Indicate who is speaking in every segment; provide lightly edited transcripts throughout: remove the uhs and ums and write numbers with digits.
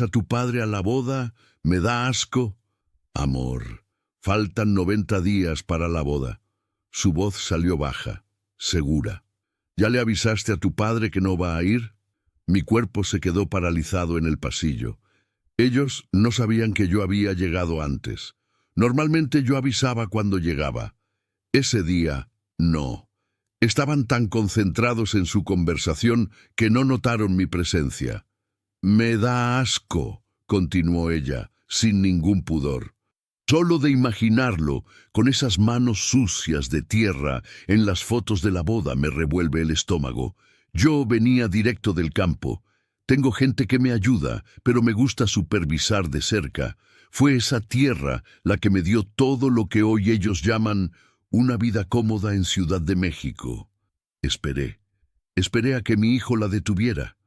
Speaker 1: ¿A tu padre a la boda? ¿Me da asco? Amor, faltan 90 días para la boda. Su voz salió baja, segura. ¿Ya le avisaste a tu padre que no va a ir? Mi cuerpo se quedó paralizado en el pasillo. Ellos no sabían que yo había llegado antes. Normalmente yo avisaba cuando llegaba. Ese día, no. Estaban tan concentrados en su conversación que no notaron mi presencia. «Me da asco», continuó ella, sin ningún pudor. Solo de imaginarlo, con esas manos sucias de tierra en las fotos de la boda me revuelve el estómago. Yo venía directo del campo. Tengo gente que me ayuda, pero me gusta supervisar de cerca. Fue esa tierra la que me dio todo lo que hoy ellos llaman una vida cómoda en Ciudad de México. Esperé. Esperé a que mi hijo la detuviera,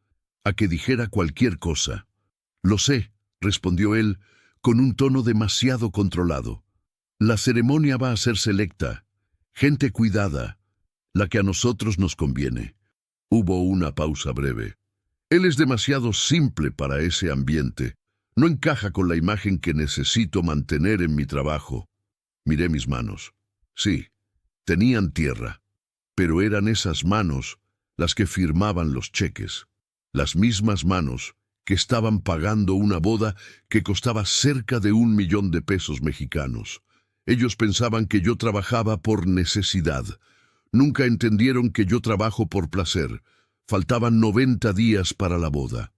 Speaker 1: a que dijera cualquier cosa. «Lo sé», respondió él, con un tono demasiado controlado. «La ceremonia va a ser selecta, gente cuidada, la que a nosotros nos conviene». Hubo una pausa breve. Él es demasiado simple para ese ambiente. No encaja con la imagen que necesito mantener en mi trabajo. Miré mis manos. Sí, tenían tierra, pero eran esas manos las que firmaban los cheques. Las mismas manos que estaban pagando una boda que costaba cerca de 1 millón de pesos mexicanos. Ellos pensaban que yo trabajaba por necesidad. Nunca entendieron que yo trabajo por placer. Faltaban 90 días para la boda.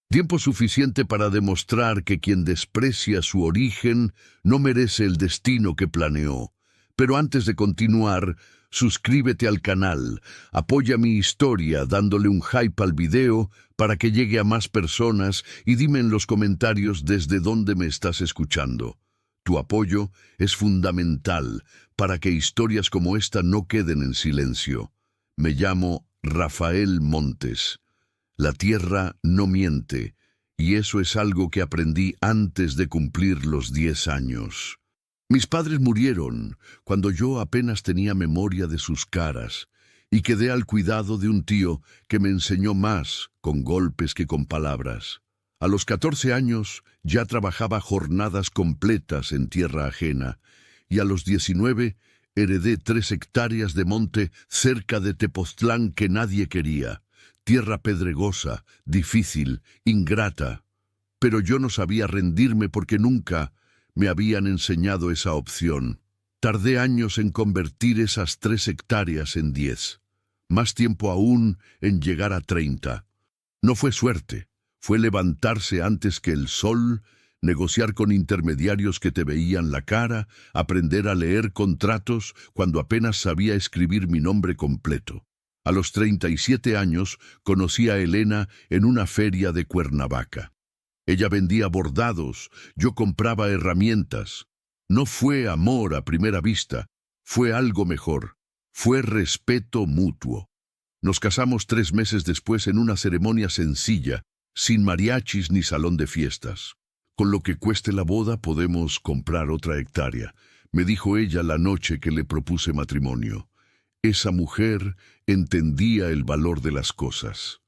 Speaker 1: Tiempo suficiente para demostrar que quien desprecia su origen no merece el destino que planeó. Pero antes de continuar, suscríbete al canal, apoya mi historia dándole un hype al video para que llegue a más personas y dime en los comentarios desde dónde me estás escuchando. Tu apoyo es fundamental para que historias como esta no queden en silencio. Me llamo Rafael Montes. La tierra no miente, y eso es algo que aprendí antes de cumplir los 10 años. Mis padres murieron cuando yo apenas tenía memoria de sus caras y quedé al cuidado de un tío que me enseñó más con golpes que con palabras. A los 14 años ya trabajaba jornadas completas en tierra ajena y a los 19 heredé 3 hectáreas de monte cerca de Tepoztlán que nadie quería. Tierra pedregosa, difícil, ingrata. Pero yo no sabía rendirme porque nunca me habían enseñado esa opción. Tardé años en convertir esas 3 hectáreas en 10. Más tiempo aún en llegar a 30. No fue suerte, fue levantarse antes que el sol, negociar con intermediarios que te veían la cara, aprender a leer contratos cuando apenas sabía escribir mi nombre completo. A los 37 años conocí a Elena en una feria de Cuernavaca. Ella vendía bordados, yo compraba herramientas. No fue amor a primera vista, fue algo mejor. Fue respeto mutuo. Nos casamos 3 meses después en una ceremonia sencilla, sin mariachis ni salón de fiestas. Con lo que cueste la boda podemos comprar otra hectárea, me dijo ella la noche que le propuse matrimonio. Esa mujer entendía el valor de las cosas.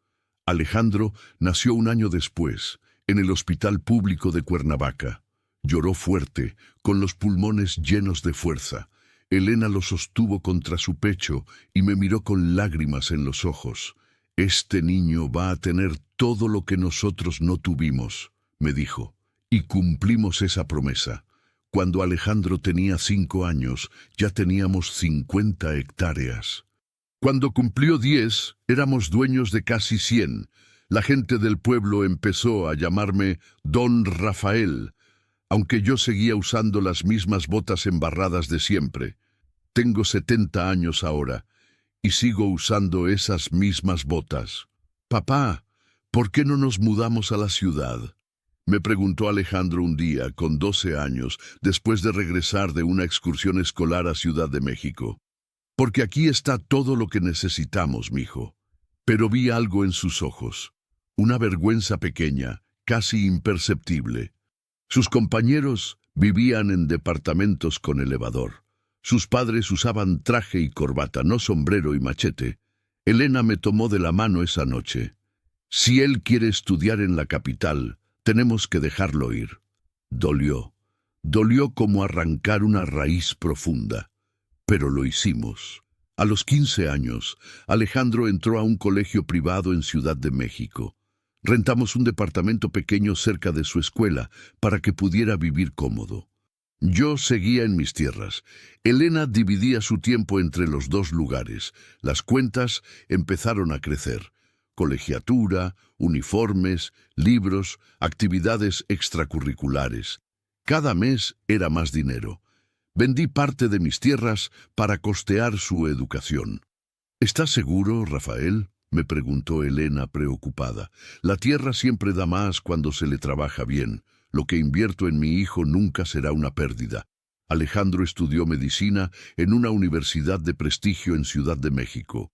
Speaker 1: Alejandro nació 1 año después, en el hospital público de Cuernavaca. Lloró fuerte, con los pulmones llenos de fuerza. Elena lo sostuvo contra su pecho y me miró con lágrimas en los ojos. «Este niño va a tener todo lo que nosotros no tuvimos», me dijo. Y cumplimos esa promesa. Cuando Alejandro tenía 5 años, ya teníamos 50 hectáreas. Cuando cumplió 10, éramos dueños de casi 100. La gente del pueblo empezó a llamarme Don Rafael, aunque yo seguía usando las mismas botas embarradas de siempre. Tengo 70 años ahora y sigo usando esas mismas botas. «Papá, ¿por qué no nos mudamos a la ciudad?», me preguntó Alejandro un día, con 12 años, después de regresar de una excursión escolar a Ciudad de México. «Porque aquí está todo lo que necesitamos, mijo». Pero vi algo en sus ojos, una vergüenza pequeña, casi imperceptible. Sus compañeros vivían en departamentos con elevador. Sus padres usaban traje y corbata, no sombrero y machete. Elena me tomó de la mano esa noche. «Si él quiere estudiar en la capital, Tenemos que dejarlo ir. Dolió. Dolió como arrancar una raíz profunda. Pero lo hicimos. A los 15 años, Alejandro entró a un colegio privado en Ciudad de México. Rentamos un departamento pequeño cerca de su escuela para que pudiera vivir cómodo. Yo seguía en mis tierras. Elena dividía su tiempo entre los dos lugares. Las cuentas empezaron a crecer. Colegiatura, uniformes, libros, actividades extracurriculares. Cada mes era más dinero. Vendí parte de mis tierras para costear su educación. ¿Estás seguro, Rafael?, me preguntó Elena preocupada. La tierra siempre da más cuando se le trabaja bien. Lo que invierto en mi hijo nunca será una pérdida. Alejandro estudió medicina en una universidad de prestigio en Ciudad de México.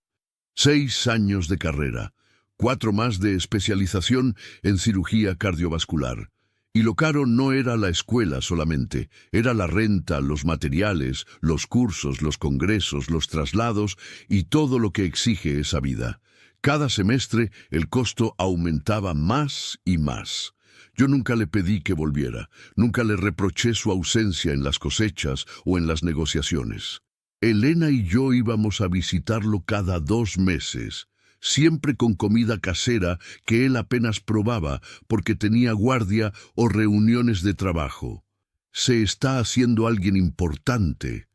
Speaker 1: 6 años de carrera, 4 más de especialización en cirugía cardiovascular. Y lo caro no era la escuela solamente, era la renta, los materiales, los cursos, los congresos, los traslados y todo lo que exige esa vida. Cada semestre el costo aumentaba más y más. Yo nunca le pedí que volviera, nunca le reproché su ausencia en las cosechas o en las negociaciones. Elena y yo íbamos a visitarlo cada 2 meses, siempre con comida casera que él apenas probaba porque tenía guardia o reuniones de trabajo. «Se está haciendo alguien importante»,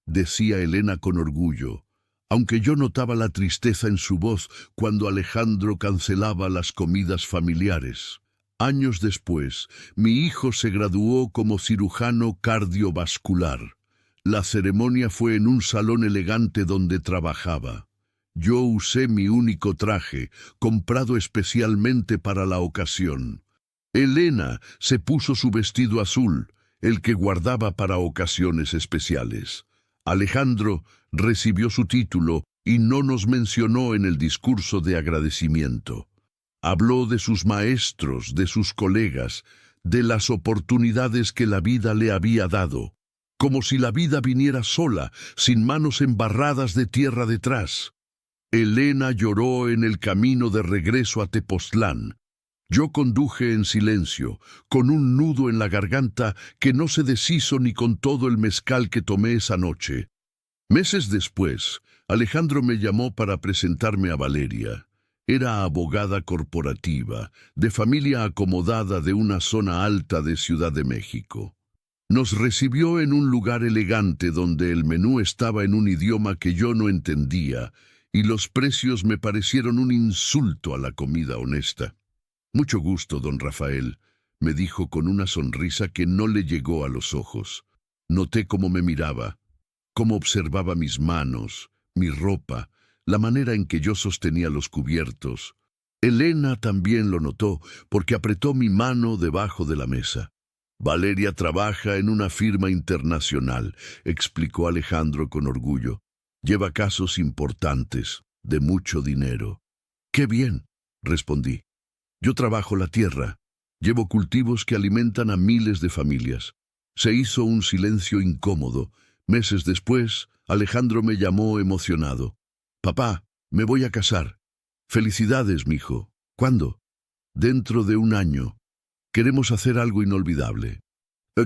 Speaker 1: decía Elena con orgullo, aunque yo notaba la tristeza en su voz cuando Alejandro cancelaba las comidas familiares. Años después, mi hijo se graduó como cirujano cardiovascular. La ceremonia fue en un salón elegante donde trabajaba. Yo usé mi único traje, comprado especialmente para la ocasión. Elena se puso su vestido azul, el que guardaba para ocasiones especiales. Alejandro recibió su título y no nos mencionó en el discurso de agradecimiento. Habló de sus maestros, de sus colegas, de las oportunidades que la vida le había dado, como si la vida viniera sola, sin manos embarradas de tierra detrás. Elena lloró en el camino de regreso a Tepoztlán. Yo conduje en silencio, con un nudo en la garganta que no se deshizo ni con todo el mezcal que tomé esa noche. Meses después, Alejandro me llamó para presentarme a Valeria. Era abogada corporativa, de familia acomodada de una zona alta de Ciudad de México. Nos recibió en un lugar elegante donde el menú estaba en un idioma que yo no entendía y los precios me parecieron un insulto a la comida honesta. «Mucho gusto, don Rafael», me dijo con una sonrisa que no le llegó a los ojos. Noté cómo me miraba, cómo observaba mis manos, mi ropa, la manera en que yo sostenía los cubiertos. Elena también lo notó porque apretó mi mano debajo de la mesa. «Valeria trabaja en una firma internacional», explicó Alejandro con orgullo. «Lleva casos importantes, de mucho dinero». «¡Qué bien!», respondí. «Yo trabajo la tierra. Llevo cultivos que alimentan a miles de familias». Se hizo un silencio incómodo. Meses después, Alejandro me llamó emocionado. «Papá, me voy a casar». «Felicidades, mijo». «¿Cuándo?» «Dentro de 1 año. Queremos hacer algo inolvidable».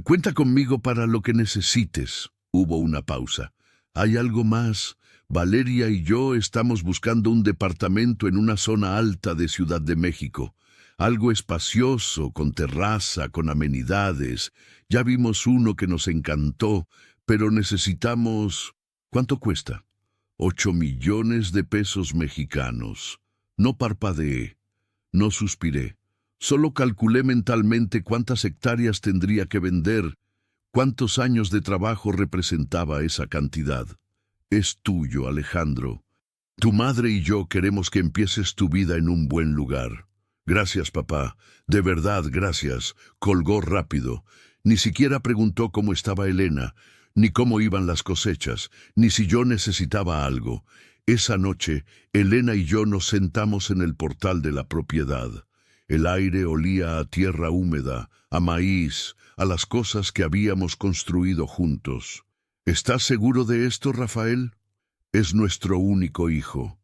Speaker 1: «Cuenta conmigo para lo que necesites». Hubo una pausa. «¿Hay algo más? Valeria y yo estamos buscando un departamento en una zona alta de Ciudad de México. Algo espacioso, con terraza, con amenidades. Ya vimos uno que nos encantó, pero necesitamos... ¿Cuánto cuesta?» 8 millones de pesos mexicanos. No parpadeé, no suspiré. Solo calculé mentalmente cuántas hectáreas tendría que vender, cuántos años de trabajo representaba esa cantidad. «Es tuyo, Alejandro. Tu madre y yo queremos que empieces tu vida en un buen lugar». «Gracias, papá. De verdad, gracias». Colgó rápido. Ni siquiera preguntó cómo estaba Elena, ni cómo iban las cosechas, ni si yo necesitaba algo. Esa noche, Elena y yo nos sentamos en el portal de la propiedad. El aire olía a tierra húmeda, a maíz, a las cosas que habíamos construido juntos. «¿Estás seguro de esto, Rafael?» «Es nuestro único hijo,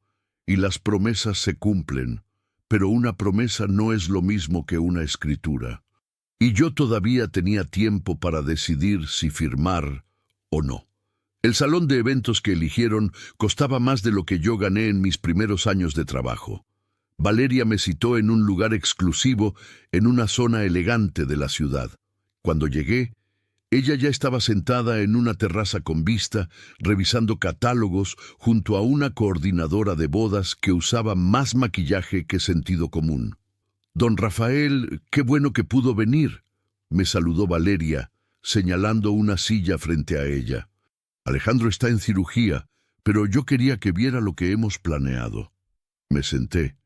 Speaker 1: y las promesas se cumplen. pero una promesa no es lo mismo que una escritura. Y yo todavía tenía tiempo para decidir si firmar o no. El salón de eventos que eligieron costaba más de lo que yo gané en mis primeros años de trabajo. Valeria me citó en un lugar exclusivo en una zona elegante de la ciudad. Cuando llegué, ella ya estaba sentada en una terraza con vista, revisando catálogos junto a una coordinadora de bodas que usaba más maquillaje que sentido común. «Don Rafael, qué bueno que pudo venir», me saludó Valeria, señalando una silla frente a ella. «Alejandro está en cirugía, pero yo quería que viera lo que hemos planeado». Me senté.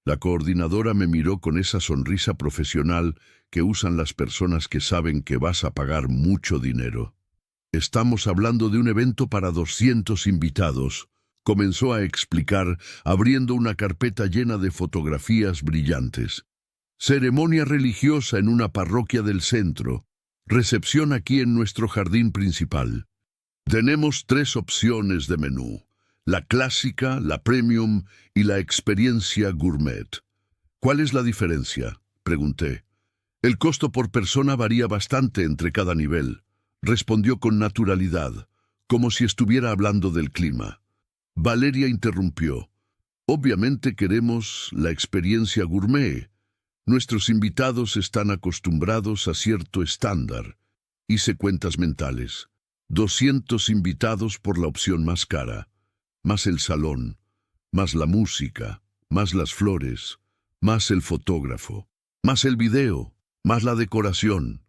Speaker 1: La coordinadora me miró con esa sonrisa profesional que usan las personas que saben que vas a pagar mucho dinero. «Estamos hablando de un evento para 200 invitados», comenzó a explicar, abriendo una carpeta llena de fotografías brillantes. «Ceremonia religiosa en una parroquia del centro. Recepción aquí en nuestro jardín principal. Tenemos 3 opciones de menú: la clásica, la premium y la experiencia gourmet». «¿Cuál es la diferencia?», pregunté. «El costo por persona varía bastante entre cada nivel», respondió con naturalidad, como si estuviera hablando del clima. Valeria interrumpió. «Obviamente queremos la experiencia gourmet. Nuestros invitados están acostumbrados a cierto estándar». Hice cuentas mentales. 200 invitados por la opción más cara, más el salón, más la música, más las flores, más el fotógrafo, más el video, más la decoración.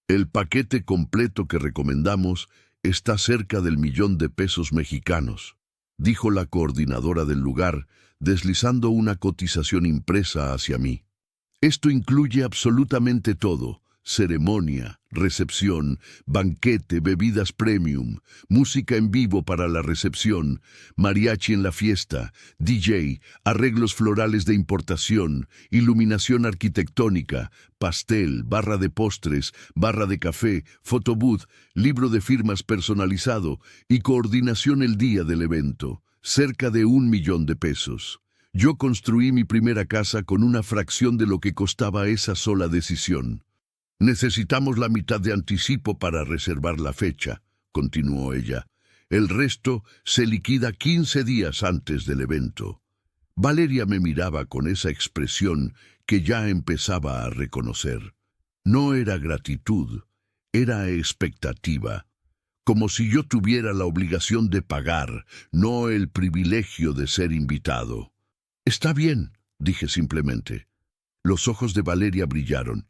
Speaker 1: El paquete completo que recomendamos está cerca del $1.000.000 mexicanos, dijo la coordinadora del lugar, deslizando una cotización impresa hacia mí. Esto incluye absolutamente todo: ceremonia, recepción, banquete, bebidas premium, música en vivo para la recepción, mariachi en la fiesta, DJ, arreglos florales de importación, iluminación arquitectónica, pastel, barra de postres, barra de café, photobooth, libro de firmas personalizado y coordinación el día del evento. Cerca de $1.000.000. Yo construí mi primera casa con una fracción de lo que costaba esa sola decisión. «Necesitamos la mitad de anticipo para reservar la fecha», continuó ella. «El resto se liquida 15 días antes del evento». Valeria me miraba con esa expresión que ya empezaba a reconocer. No era gratitud, era expectativa. Como si yo tuviera la obligación de pagar, no el privilegio de ser invitado. «Está bien», dije simplemente. Los ojos de Valeria brillaron.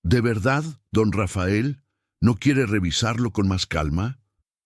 Speaker 1: «¿De verdad, don Rafael? ¿No quiere revisarlo con más calma?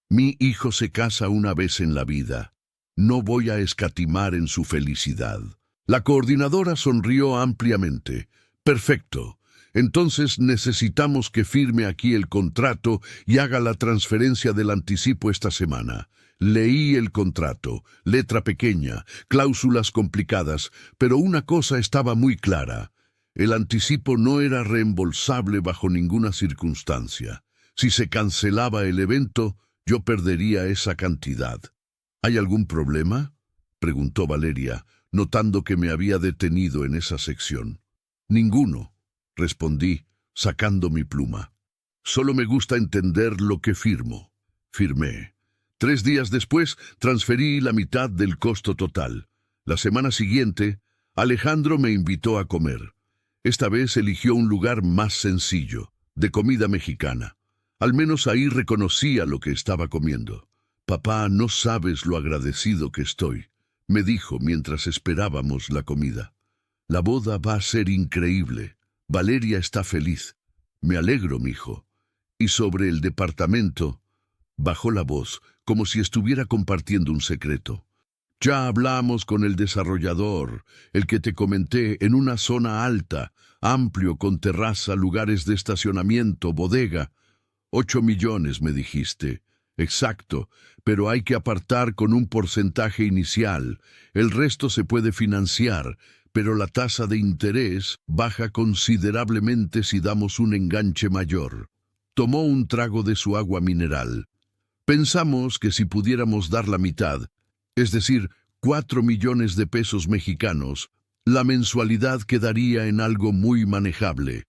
Speaker 1: Mi hijo se casa una vez en la vida. No voy a escatimar en su felicidad». La coordinadora sonrió ampliamente. «Perfecto. Entonces necesitamos que firme aquí el contrato y haga la transferencia del anticipo esta semana». Leí el contrato, letra pequeña, cláusulas complicadas, pero una cosa estaba muy clara. El anticipo no era reembolsable bajo ninguna circunstancia. Si se cancelaba el evento, yo perdería esa cantidad. «¿Hay algún problema?», preguntó Valeria, notando que me había detenido en esa sección. «Ninguno», respondí, sacando mi pluma. «Solo me gusta entender lo que firmo». Firmé. 3 días después, transferí la mitad del costo total. La semana siguiente, Alejandro me invitó a comer. Esta vez eligió un lugar más sencillo, de comida mexicana. Al menos ahí reconocía lo que estaba comiendo. «Papá, no sabes lo agradecido que estoy», me dijo mientras esperábamos la comida. «La boda va a ser increíble. Valeria está feliz. Me alegro, mijo. Y sobre el departamento», bajó la voz, como si estuviera compartiendo un secreto. «Ya hablamos con el desarrollador, el que te comenté, en una zona alta, amplio, con terraza, lugares de estacionamiento, bodega. 8 millones, me dijiste. Exacto, pero hay que apartar con un porcentaje inicial. El resto se puede financiar, pero la tasa de interés baja considerablemente si damos un enganche mayor». Tomó un trago de su agua mineral. «Pensamos que si pudiéramos dar la mitad, es decir, 4 millones de pesos mexicanos, La mensualidad quedaría en algo muy manejable.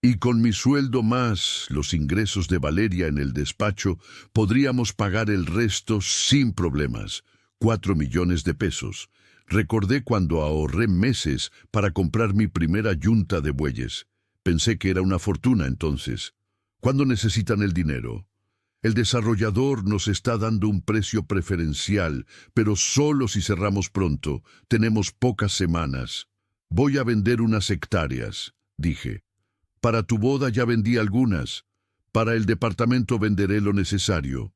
Speaker 1: Y con mi sueldo más los ingresos de Valeria en el despacho, podríamos pagar el resto sin problemas. 4 millones de pesos. Recordé cuando ahorré meses para comprar mi primera yunta de bueyes. Pensé que era una fortuna entonces. ¿Cuándo necesitan el dinero? El desarrollador nos está dando un precio preferencial, pero solo si cerramos pronto. Tenemos pocas semanas. Voy a vender unas hectáreas, dije. Para tu boda ya vendí algunas. Para el departamento venderé lo necesario.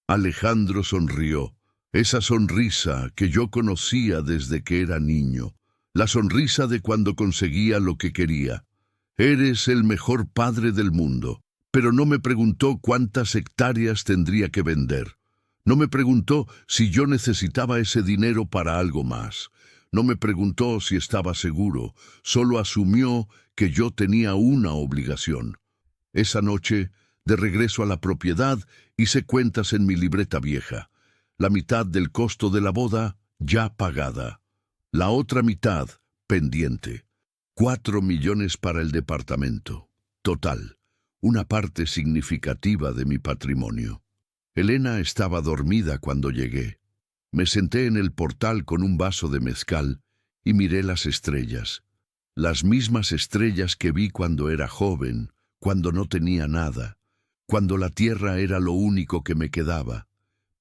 Speaker 1: Alejandro sonrió. Esa sonrisa que yo conocía desde que era niño. La sonrisa de cuando conseguía lo que quería. Eres el mejor padre del mundo. Pero no me preguntó cuántas hectáreas tendría que vender. No me preguntó si yo necesitaba ese dinero para algo más. No me preguntó si estaba seguro. Solo asumió que yo tenía una obligación. Esa noche, de regreso a la propiedad, hice cuentas en mi libreta vieja. La mitad del costo de la boda ya pagada. La otra mitad pendiente. 4 millones para el departamento. Total. Una parte significativa de mi patrimonio. Elena estaba dormida cuando llegué. Me senté en el portal con un vaso de mezcal y miré las estrellas. Las mismas estrellas que vi cuando era joven, cuando no tenía nada, cuando la tierra era lo único que me quedaba.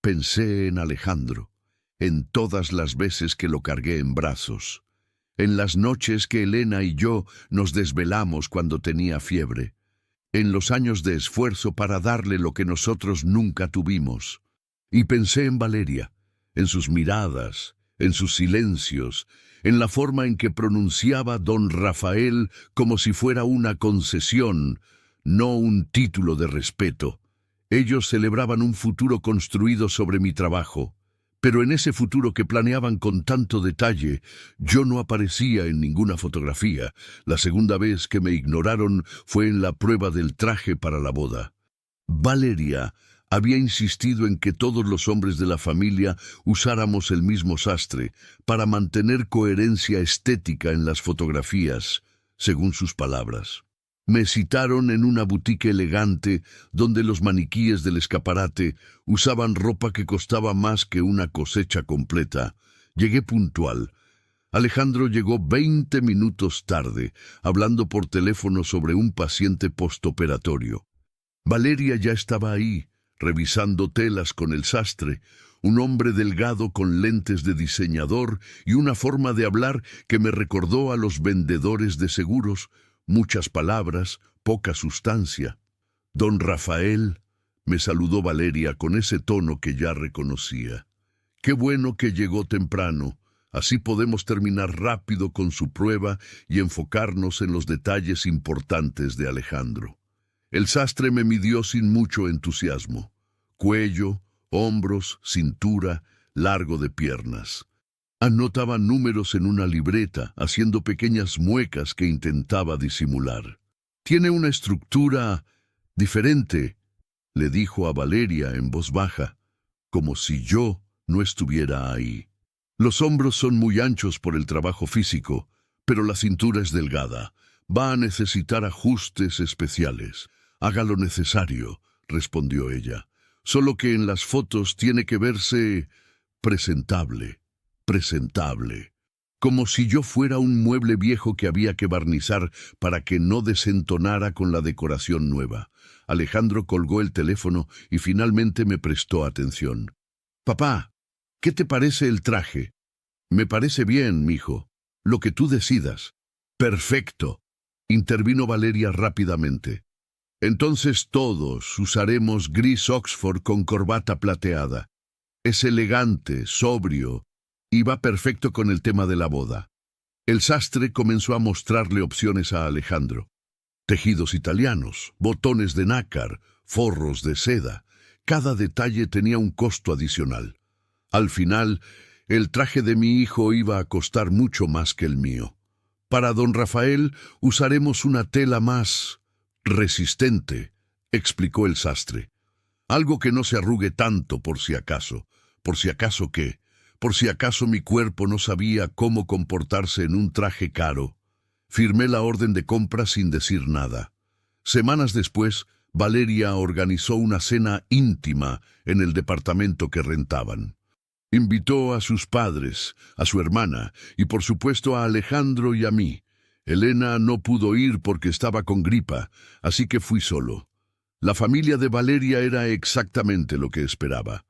Speaker 1: Pensé en Alejandro, en todas las veces que lo cargué en brazos, en las noches que Elena y yo nos desvelamos cuando tenía fiebre, en los años de esfuerzo para darle lo que nosotros nunca tuvimos. Y pensé en Valeria, en sus miradas, en sus silencios, en la forma en que pronunciaba don Rafael como si fuera una concesión, no un título de respeto. Ellos celebraban un futuro construido sobre mi trabajo, pero en ese futuro que planeaban con tanto detalle, yo no aparecía en ninguna fotografía. La segunda vez que me ignoraron fue en la prueba del traje para la boda. Valeria había insistido en que todos los hombres de la familia usáramos el mismo sastre para mantener coherencia estética en las fotografías, según sus palabras. Me citaron en una boutique elegante donde los maniquíes del escaparate usaban ropa que costaba más que una cosecha completa. Llegué puntual. Alejandro llegó 20 minutos tarde, hablando por teléfono sobre un paciente postoperatorio. Valeria ya estaba ahí, revisando telas con el sastre, un hombre delgado con lentes de diseñador y una forma de hablar que me recordó a los vendedores de seguros. Muchas palabras, poca sustancia. Don Rafael, me saludó Valeria con ese tono que ya reconocía. Qué bueno que llegó temprano. Así podemos terminar rápido con su prueba y enfocarnos en los detalles importantes de Alejandro. El sastre me midió sin mucho entusiasmo. Cuello, hombros, cintura, largo de piernas. Anotaba números en una libreta, haciendo pequeñas muecas que intentaba disimular. Tiene una estructura diferente, le dijo a Valeria en voz baja, como si yo no estuviera ahí. Los hombros son muy anchos por el trabajo físico, pero la cintura es delgada. Va a necesitar ajustes especiales. Haga lo necesario, respondió ella. Solo que en las fotos tiene que verse presentable. Presentable, como si yo fuera un mueble viejo que había que barnizar para que no desentonara con la decoración nueva. Alejandro colgó el teléfono y finalmente me prestó atención. «Papá, ¿qué te parece el traje?» «Me parece bien, mijo. Lo que tú decidas». «Perfecto», intervino Valeria rápidamente. «Entonces todos usaremos gris Oxford con corbata plateada. Es elegante, sobrio, y va perfecto con el tema de la boda». El sastre comenzó a mostrarle opciones a Alejandro. Tejidos italianos, botones de nácar, forros de seda. Cada detalle tenía un costo adicional. Al final, el traje de mi hijo iba a costar mucho más que el mío. Para don Rafael usaremos una tela más resistente, explicó el sastre. Algo que no se arrugue tanto por si acaso. ¿Por si acaso qué? por si acaso mi cuerpo no sabía cómo comportarse en un traje caro. Firmé la orden de compra sin decir nada. Semanas después, Valeria organizó una cena íntima en el departamento que rentaban. Invitó a sus padres, a su hermana y por supuesto a Alejandro y a mí. Elena no pudo ir porque estaba con gripa, así que fui solo. La familia de Valeria era exactamente lo que esperaba.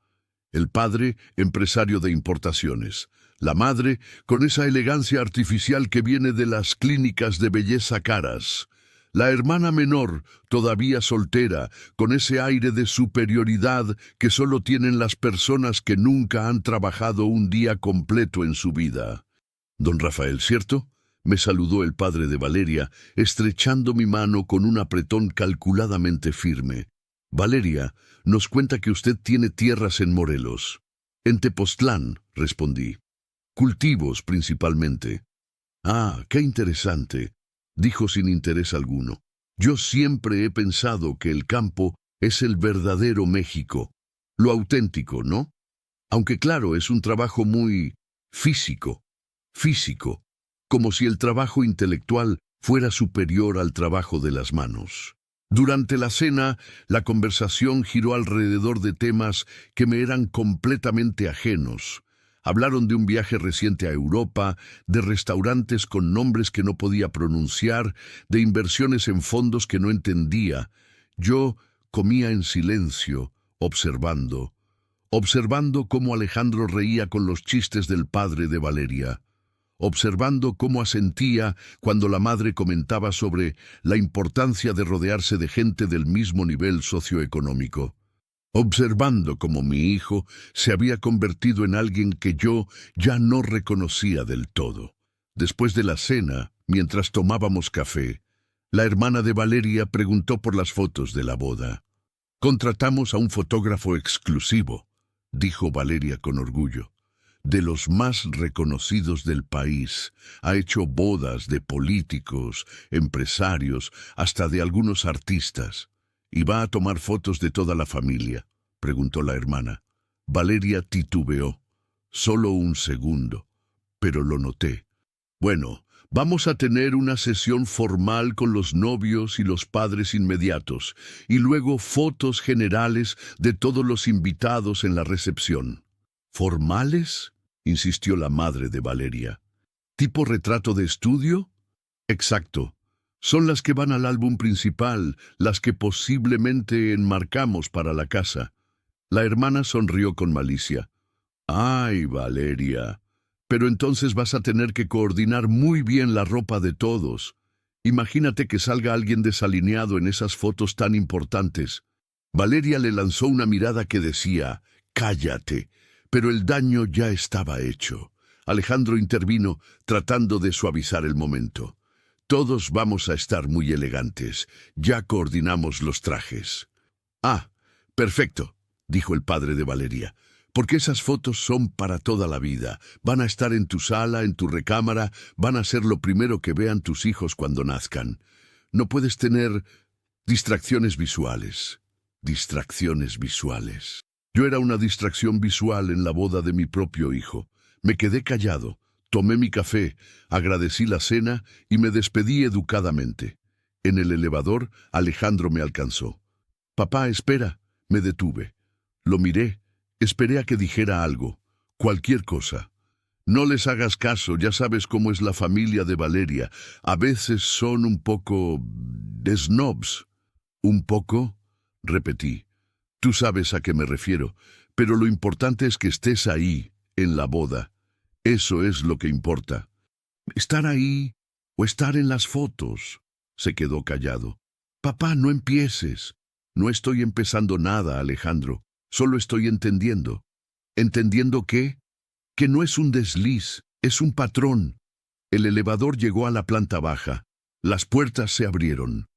Speaker 1: El padre, empresario de importaciones. La madre, con esa elegancia artificial que viene de las clínicas de belleza caras. La hermana menor, todavía soltera, con ese aire de superioridad que solo tienen las personas que nunca han trabajado un día completo en su vida. Don Rafael, ¿cierto? Me saludó el padre de Valeria, estrechando mi mano con un apretón calculadamente firme. Valeria, nos cuenta que usted tiene tierras en Morelos. En Tepoztlán, respondí. Cultivos, principalmente. Ah, qué interesante, dijo sin interés alguno. Yo siempre he pensado que el campo es el verdadero México, lo auténtico, ¿no? Aunque claro, es un trabajo muy físico, como si el trabajo intelectual fuera superior al trabajo de las manos. Durante la cena, la conversación giró alrededor de temas que me eran completamente ajenos. Hablaron de un viaje reciente a Europa, de restaurantes con nombres que no podía pronunciar, de inversiones en fondos que no entendía. Yo comía en silencio, observando cómo Alejandro reía con los chistes del padre de Valeria, observando cómo asentía cuando la madre comentaba sobre la importancia de rodearse de gente del mismo nivel socioeconómico, observando cómo mi hijo se había convertido en alguien que yo ya no reconocía del todo. Después de la cena, mientras tomábamos café, la hermana de Valeria preguntó por las fotos de la boda. «Contratamos a un fotógrafo exclusivo», dijo Valeria con orgullo. «De los más reconocidos del país. Ha hecho bodas de políticos, empresarios, hasta de algunos artistas. ¿Y va a tomar fotos de toda la familia?», preguntó la hermana. Valeria titubeó. Solo un segundo, pero lo noté. «Bueno, vamos a tener una sesión formal con los novios y los padres inmediatos, y luego fotos generales de todos los invitados en la recepción». «¿Formales?», insistió la madre de Valeria. «¿Tipo retrato de estudio?». «Exacto. Son las que van al álbum principal, las que posiblemente enmarcamos para la casa». La hermana sonrió con malicia. «Ay, Valeria, pero entonces vas a tener que coordinar muy bien la ropa de todos. Imagínate que salga alguien desalineado en esas fotos tan importantes». Valeria le lanzó una mirada que decía, «Cállate», pero el daño ya estaba hecho. Alejandro intervino, tratando de suavizar el momento. «Todos vamos a estar muy elegantes. Ya coordinamos los trajes». «Ah, perfecto», dijo el padre de Valeria, «porque esas fotos son para toda la vida. Van a estar en tu sala, en tu recámara, van a ser lo primero que vean tus hijos cuando nazcan. No puedes tener distracciones visuales». Distracciones visuales. Yo era una distracción visual en la boda de mi propio hijo. Me quedé callado, tomé mi café, agradecí la cena y me despedí educadamente. En el elevador, Alejandro me alcanzó. «Papá, espera», me detuve. Lo miré, esperé a que dijera algo, cualquier cosa. «No les hagas caso, ya sabes cómo es la familia de Valeria. A veces son un poco snobs». «¿Un poco?», repetí. «Tú sabes a qué me refiero, pero lo importante es que estés ahí, en la boda. Eso es lo que importa». «¿Estar ahí o estar en las fotos?», se quedó callado. «Papá, no empieces». «No estoy empezando nada, Alejandro. Solo estoy entendiendo». «¿Entendiendo qué?». «Que no es un desliz, es un patrón». El elevador llegó a la planta baja. Las puertas se abrieron.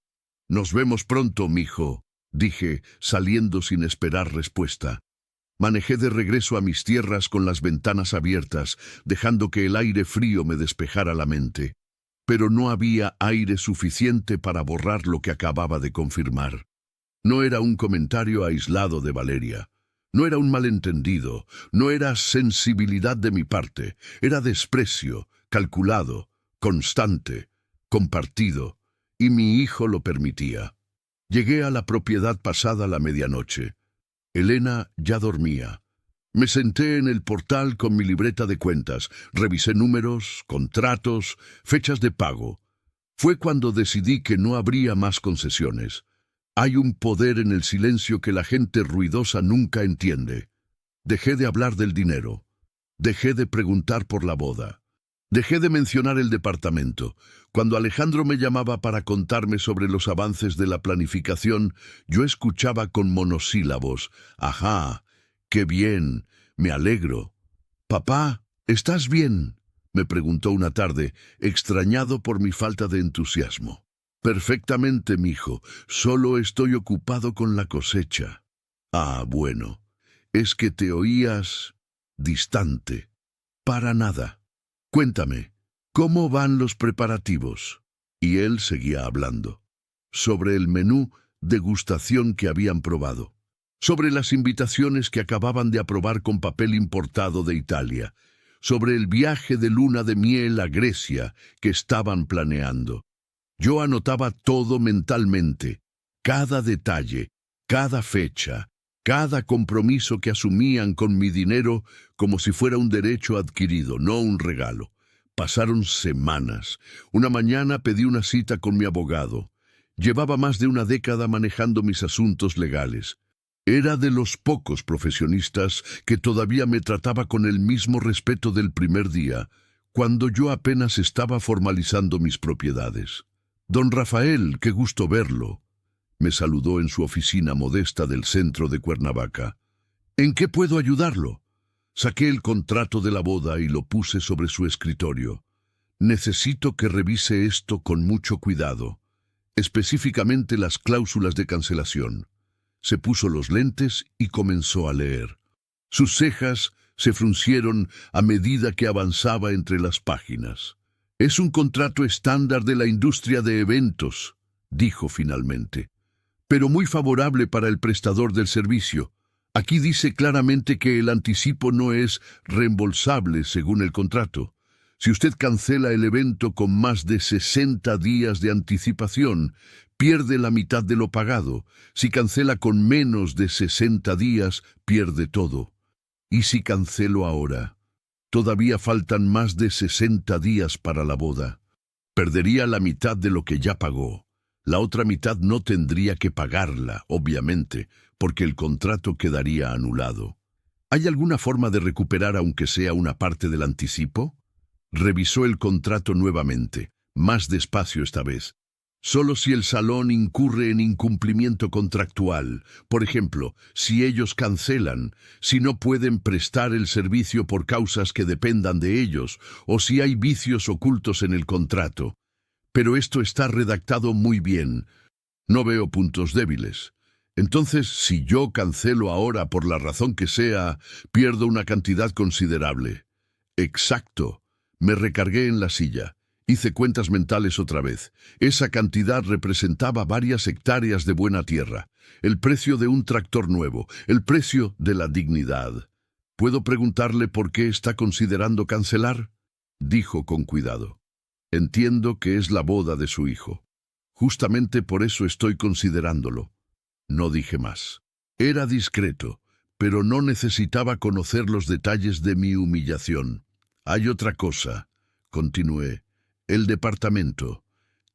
Speaker 1: «Nos vemos pronto, mijo», dije, saliendo sin esperar respuesta. Manejé de regreso a mis tierras con las ventanas abiertas, dejando que el aire frío me despejara la mente. Pero no había aire suficiente para borrar lo que acababa de confirmar. No era un comentario aislado de Valeria. No era un malentendido, no era sensibilidad de mi parte, era desprecio, calculado, constante, compartido, y mi hijo lo permitía. Llegué a la propiedad pasada la medianoche. Elena ya dormía. Me senté en el portal con mi libreta de cuentas, revisé números, contratos, fechas de pago. Fue cuando decidí que no habría más concesiones. Hay un poder en el silencio que la gente ruidosa nunca entiende. Dejé de hablar del dinero. Dejé de preguntar por la boda. Dejé de mencionar el departamento. Cuando Alejandro me llamaba para contarme sobre los avances de la planificación, yo escuchaba con monosílabos. «Ajá, qué bien, me alegro». «Papá, ¿estás bien?», me preguntó una tarde, extrañado por mi falta de entusiasmo. «Perfectamente, mijo, solo estoy ocupado con la cosecha». «Ah, bueno, es que te oías distante». «Para nada. Cuéntame, ¿cómo van los preparativos?». Y él seguía hablando. Sobre el menú degustación que habían probado. Sobre las invitaciones que acababan de aprobar con papel importado de Italia. Sobre el viaje de luna de miel a Grecia que estaban planeando. Yo anotaba todo mentalmente, cada detalle, cada fecha, cada compromiso que asumían con mi dinero como si fuera un derecho adquirido, no un regalo. Pasaron semanas. Una mañana pedí una cita con mi abogado. Llevaba más de una década manejando mis asuntos legales. Era de los pocos profesionistas que todavía me trataba con el mismo respeto del primer día, cuando yo apenas estaba formalizando mis propiedades. «Don Rafael, qué gusto verlo», me saludó en su oficina modesta del centro de Cuernavaca. «¿En qué puedo ayudarlo?». Saqué el contrato de la boda y lo puse sobre su escritorio. «Necesito que revise esto con mucho cuidado, específicamente las cláusulas de cancelación». Se puso los lentes y comenzó a leer. Sus cejas se fruncieron a medida que avanzaba entre las páginas. «Es un contrato estándar de la industria de eventos», dijo finalmente, «pero muy favorable para el prestador del servicio. Aquí dice claramente que el anticipo no es reembolsable según el contrato. Si usted cancela el evento con más de 60 días de anticipación, pierde la mitad de lo pagado. Si cancela con menos de 60 días, pierde todo. ¿Y si cancelo ahora? Todavía faltan más de 60 días para la boda. Perdería la mitad de lo que ya pagó. La otra mitad no tendría que pagarla, obviamente, porque el contrato quedaría anulado. ¿Hay alguna forma de recuperar aunque sea una parte del anticipo?». Revisó el contrato nuevamente, más despacio esta vez. «Solo si el salón incurre en incumplimiento contractual, por ejemplo, si ellos cancelan, si no pueden prestar el servicio por causas que dependan de ellos, o si hay vicios ocultos en el contrato. Pero esto está redactado muy bien. No veo puntos débiles. Entonces, si yo cancelo ahora por la razón que sea, pierdo una cantidad considerable». «Exacto». Me recargué en la silla. Hice cuentas mentales otra vez. Esa cantidad representaba varias hectáreas de buena tierra, el precio de un tractor nuevo, el precio de la dignidad. «¿Puedo preguntarle por qué está considerando cancelar?», dijo con cuidado. «Entiendo que es la boda de su hijo. Justamente por eso estoy considerándolo». No dije más. Era discreto, pero no necesitaba conocer los detalles de mi humillación. «Hay otra cosa», continué. «El departamento.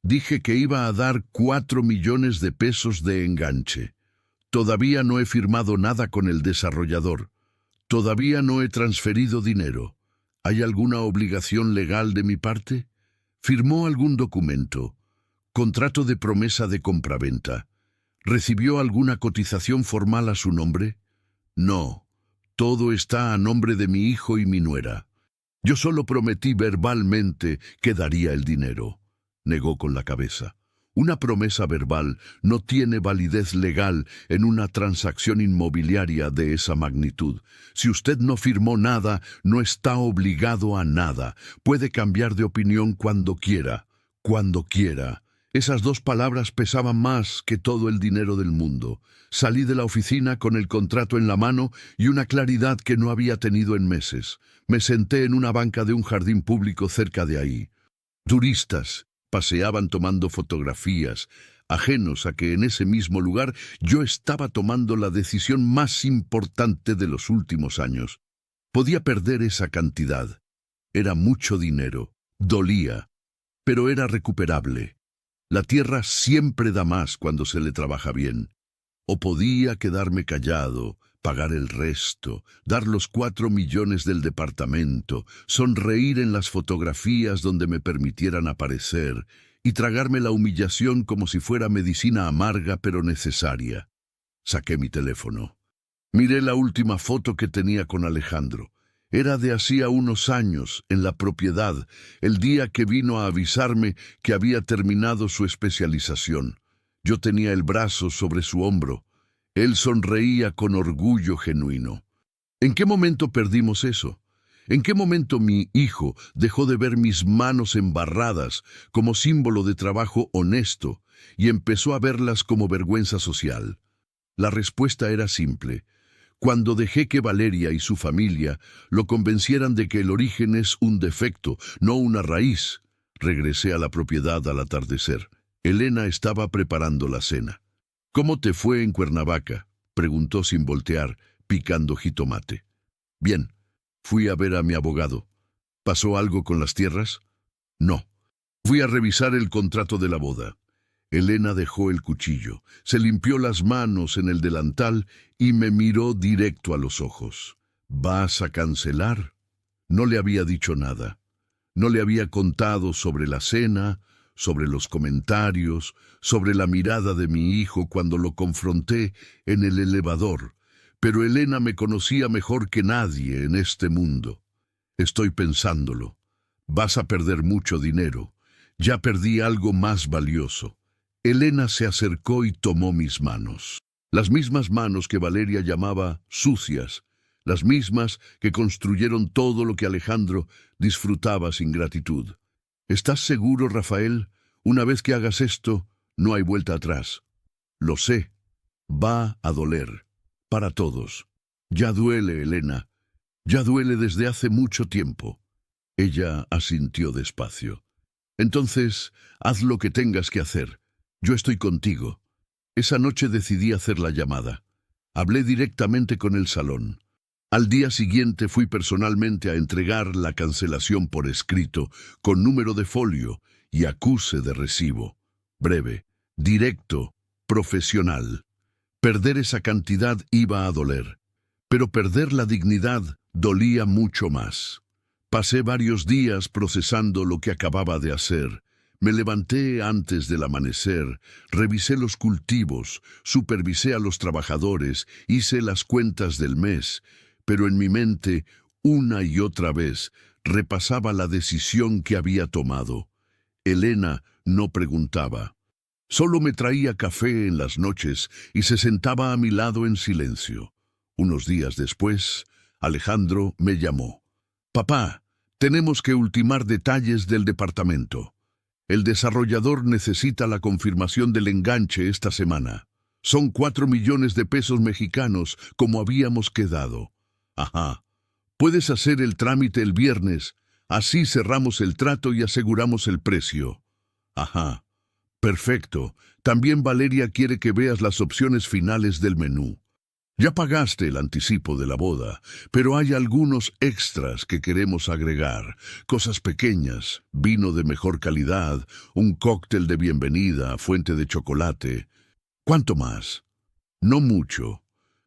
Speaker 1: Dije que iba a dar 4 millones de pesos de enganche. Todavía no he firmado nada con el desarrollador. Todavía no he transferido dinero. ¿Hay alguna obligación legal de mi parte?». «¿Firmó algún documento? ¿Contrato de promesa de compraventa? ¿Recibió alguna cotización formal a su nombre?». «No. Todo está a nombre de mi hijo y mi nuera. Yo solo prometí verbalmente que daría el dinero», negó con la cabeza. «Una promesa verbal no tiene validez legal en una transacción inmobiliaria de esa magnitud. Si usted no firmó nada, no está obligado a nada. Puede cambiar de opinión cuando quiera. Cuando quiera. Esas 2 palabras pesaban más que todo el dinero del mundo. Salí de la oficina con el contrato en la mano y una claridad que no había tenido en meses. Me senté en una banca de un jardín público cerca de ahí. Turistas paseaban tomando fotografías, ajenos a que en ese mismo lugar yo estaba tomando la decisión más importante de los últimos años. Podía perder esa cantidad. Era mucho dinero. Dolía, pero era recuperable. La tierra siempre da más cuando se le trabaja bien. O podía quedarme callado, pagar el resto, dar los 4 millones del departamento, sonreír en las fotografías donde me permitieran aparecer y tragarme la humillación como si fuera medicina amarga pero necesaria. Saqué mi teléfono. Miré la última foto que tenía con Alejandro. Era de hacía unos años, en la propiedad, el día que vino a avisarme que había terminado su especialización. Yo tenía el brazo sobre su hombro. Él sonreía con orgullo genuino. ¿En qué momento perdimos eso? ¿En qué momento mi hijo dejó de ver mis manos embarradas como símbolo de trabajo honesto y empezó a verlas como vergüenza social? La respuesta era simple. Cuando dejé que Valeria y su familia lo convencieran de que el origen es un defecto, no una raíz, regresé a la propiedad al atardecer. Elena estaba preparando la cena. «¿Cómo te fue en Cuernavaca?», preguntó sin voltear, picando jitomate. «Bien, fui a ver a mi abogado. ¿Pasó algo con las tierras?». «No. Fui a revisar el contrato de la boda». Elena dejó el cuchillo, se limpió las manos en el delantal y me miró directo a los ojos. «¿Vas a cancelar?». No le había dicho nada. No le había contado sobre la cena, sobre los comentarios, sobre la mirada de mi hijo cuando lo confronté en el elevador, pero Elena me conocía mejor que nadie en este mundo. «Estoy pensándolo. Vas a perder mucho dinero. Ya perdí algo más valioso». Elena se acercó y tomó mis manos. Las mismas manos que Valeria llamaba sucias, las mismas que construyeron todo lo que Alejandro disfrutaba sin gratitud. «¿Estás seguro, Rafael? Una vez que hagas esto, no hay vuelta atrás». «Lo sé. Va a doler. Para todos. Ya duele, Elena. Ya duele desde hace mucho tiempo». Ella asintió despacio. «Entonces, haz lo que tengas que hacer. Yo estoy contigo». Esa noche decidí hacer la llamada. Hablé directamente con el salón. Al día siguiente fui personalmente a entregar la cancelación por escrito, con número de folio y acuse de recibo. Breve, directo, profesional. Perder esa cantidad iba a doler, pero perder la dignidad dolía mucho más. Pasé varios días procesando lo que acababa de hacer. Me levanté antes del amanecer, revisé los cultivos, supervisé a los trabajadores, hice las cuentas del mes, pero en mi mente, una y otra vez, repasaba la decisión que había tomado. Elena no preguntaba. Solo me traía café en las noches y se sentaba a mi lado en silencio. Unos días después, Alejandro me llamó. «Papá, tenemos que ultimar detalles del departamento. El desarrollador necesita la confirmación del enganche esta semana. Son 4 millones de pesos mexicanos, como habíamos quedado». «Ajá. Puedes hacer el trámite el viernes. Así cerramos el trato y aseguramos el precio». «Ajá. Perfecto. También Valeria quiere que veas las opciones finales del menú. Ya pagaste el anticipo de la boda, pero hay algunos extras que queremos agregar. Cosas pequeñas, vino de mejor calidad, un cóctel de bienvenida, fuente de chocolate. ¿Cuánto más?». «No mucho,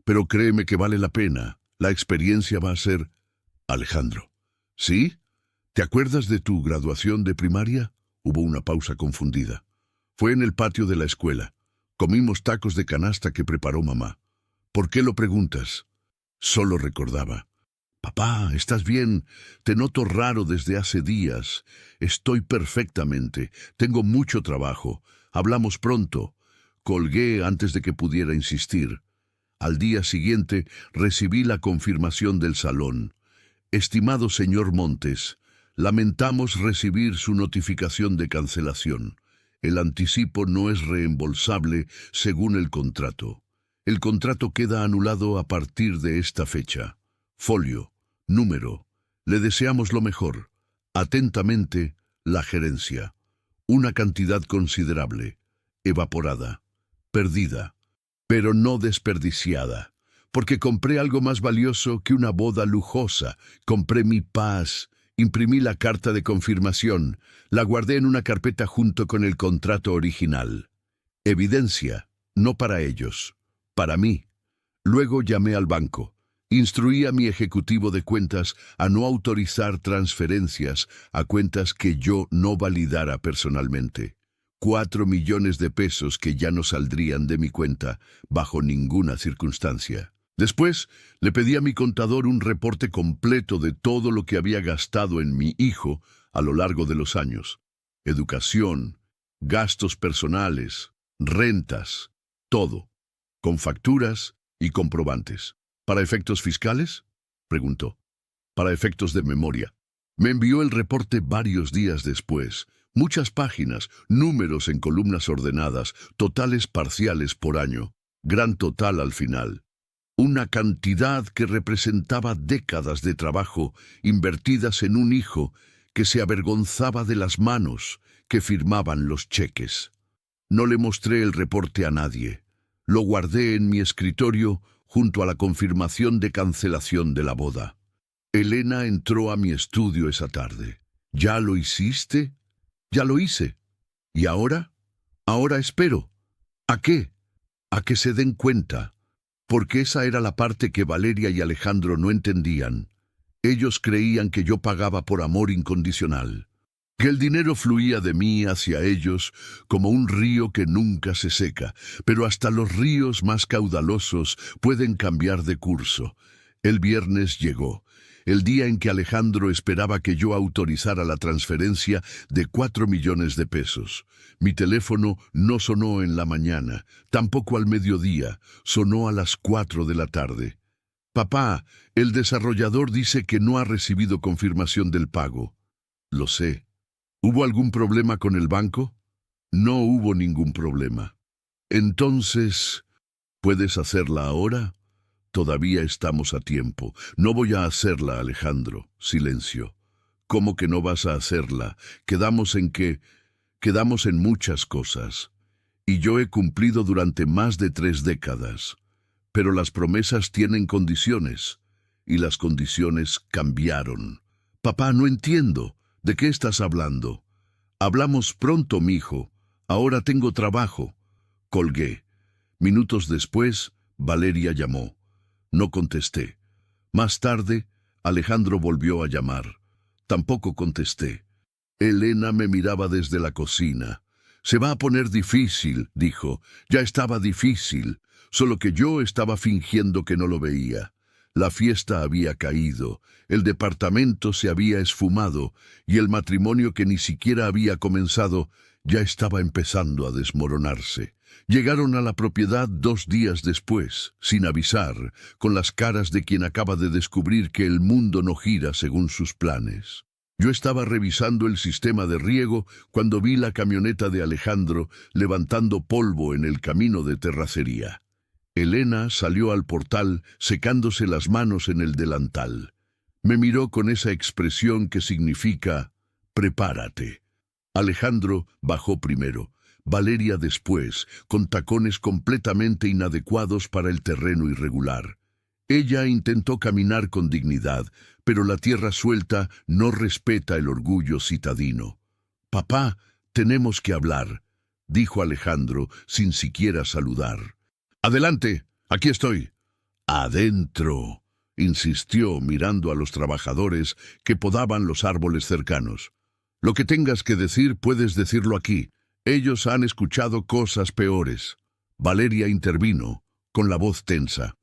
Speaker 1: pero créeme que vale la pena. La experiencia va a ser...». «Alejandro». «¿Sí? ¿Te acuerdas de tu graduación de primaria?». Hubo una pausa confundida. «Fue en el patio de la escuela. Comimos tacos de canasta que preparó mamá». «¿Por qué lo preguntas?». Solo recordaba. «Papá, ¿estás bien? Te noto raro desde hace días». «Estoy perfectamente. Tengo mucho trabajo. Hablamos pronto». Colgué antes de que pudiera insistir. Al día siguiente recibí la confirmación del salón. «Estimado señor Montes, lamentamos recibir su notificación de cancelación. El anticipo no es reembolsable según el contrato. El contrato queda anulado a partir de esta fecha. Folio, número. Le deseamos lo mejor. Atentamente, la gerencia. Una cantidad considerable, evaporada, perdida, pero no desperdiciada, porque compré algo más valioso que una boda lujosa. Compré mi paz. Imprimí la carta de confirmación, la guardé en una carpeta junto con el contrato original. Evidencia, no para ellos, para mí. Luego llamé al banco. Instruí a mi ejecutivo de cuentas a no autorizar transferencias a cuentas que yo no validara personalmente. 4 millones de pesos que ya no saldrían de mi cuenta bajo ninguna circunstancia. Después, le pedí a mi contador un reporte completo de todo lo que había gastado en mi hijo a lo largo de los años. Educación, gastos personales, rentas, todo, con facturas y comprobantes. ¿Para efectos fiscales?, preguntó. Para efectos de memoria. Me envió el reporte varios días después. Muchas páginas, números en columnas ordenadas, totales parciales por año, gran total al final. Una cantidad que representaba décadas de trabajo invertidas en un hijo que se avergonzaba de las manos que firmaban los cheques. No le mostré el reporte a nadie. Lo guardé en mi escritorio junto a la confirmación de cancelación de la boda. Elena entró a mi estudio esa tarde. ¿Ya lo hiciste? Ya lo hice. ¿Y ahora? Ahora espero. ¿A qué? A que se den cuenta. Porque esa era la parte que Valeria y Alejandro no entendían. Ellos creían que yo pagaba por amor incondicional, que el dinero fluía de mí hacia ellos como un río que nunca se seca, pero hasta los ríos más caudalosos pueden cambiar de curso. El viernes llegó, el día en que Alejandro esperaba que yo autorizara la transferencia de 4 millones de pesos. Mi teléfono no sonó en la mañana, tampoco al mediodía, sonó a las 4 de la tarde. Papá, el desarrollador dice que no ha recibido confirmación del pago. Lo sé. ¿Hubo algún problema con el banco? No hubo ningún problema. Entonces, ¿puedes hacerla ahora? Todavía estamos a tiempo. No voy a hacerla, Alejandro. Silencio. ¿Cómo que no vas a hacerla? Quedamos en muchas cosas. Y yo he cumplido durante más de 3 décadas. Pero las promesas tienen condiciones. Y las condiciones cambiaron. Papá, no entiendo. ¿De qué estás hablando? Hablamos pronto, mijo. Ahora tengo trabajo. Colgué. Minutos después, Valeria llamó. No contesté. Más tarde, Alejandro volvió a llamar. Tampoco contesté. Elena me miraba desde la cocina. Se va a poner difícil, dijo. Ya estaba difícil, solo que yo estaba fingiendo que no lo veía. La fiesta había caído, el departamento se había esfumado y el matrimonio que ni siquiera había comenzado ya estaba empezando a desmoronarse. Llegaron a la propiedad 2 días después, sin avisar, con las caras de quien acaba de descubrir que el mundo no gira según sus planes. Yo estaba revisando el sistema de riego cuando vi la camioneta de Alejandro levantando polvo en el camino de terracería. Elena salió al portal secándose las manos en el delantal. Me miró con esa expresión que significa «prepárate». Alejandro bajó primero, Valeria después, con tacones completamente inadecuados para el terreno irregular. Ella intentó caminar con dignidad, pero la tierra suelta no respeta el orgullo citadino. «Papá, tenemos que hablar», dijo Alejandro sin siquiera saludar. «Adelante, aquí estoy». «Adentro», insistió mirando a los trabajadores que podaban los árboles cercanos. «Lo que tengas que decir puedes decirlo aquí. Ellos han escuchado cosas peores». Valeria intervino, con la voz tensa.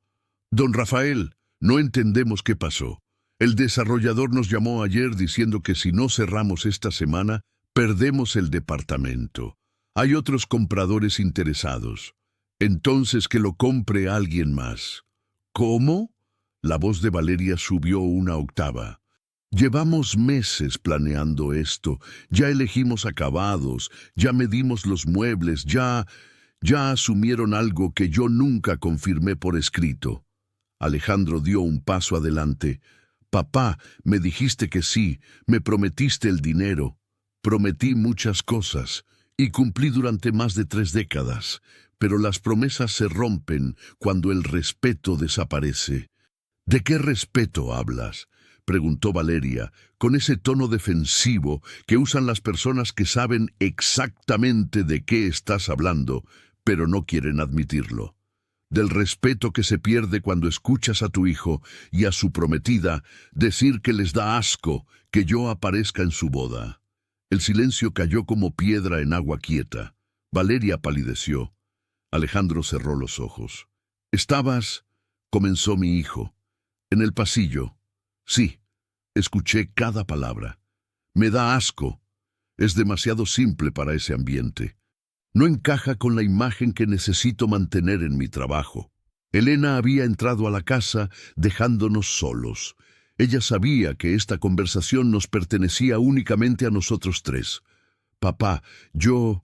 Speaker 1: «Don Rafael, no entendemos qué pasó. El desarrollador nos llamó ayer diciendo que si no cerramos esta semana, perdemos el departamento. Hay otros compradores interesados. Entonces que lo compre alguien más». «¿Cómo?». La voz de Valeria subió una octava. Llevamos meses planeando esto, ya elegimos acabados, ya medimos los muebles, ya asumieron algo que yo nunca confirmé por escrito. Alejandro dio un paso adelante. Papá, me dijiste que sí, me prometiste el dinero. Prometí muchas cosas y cumplí durante más de 3 décadas, pero las promesas se rompen cuando el respeto desaparece. ¿De qué respeto hablas?, preguntó Valeria, con ese tono defensivo que usan las personas que saben exactamente de qué estás hablando, pero no quieren admitirlo. Del respeto que se pierde cuando escuchas a tu hijo y a su prometida decir que les da asco que yo aparezca en su boda. El silencio cayó como piedra en agua quieta. Valeria palideció. Alejandro cerró los ojos. «Estabas», comenzó mi hijo, «en el pasillo». «Sí, escuché cada palabra. Me da asco. Es demasiado simple para ese ambiente. No encaja con la imagen que necesito mantener en mi trabajo». Elena había entrado a la casa dejándonos solos. Ella sabía que esta conversación nos pertenecía únicamente a nosotros 3. «Papá, yo...»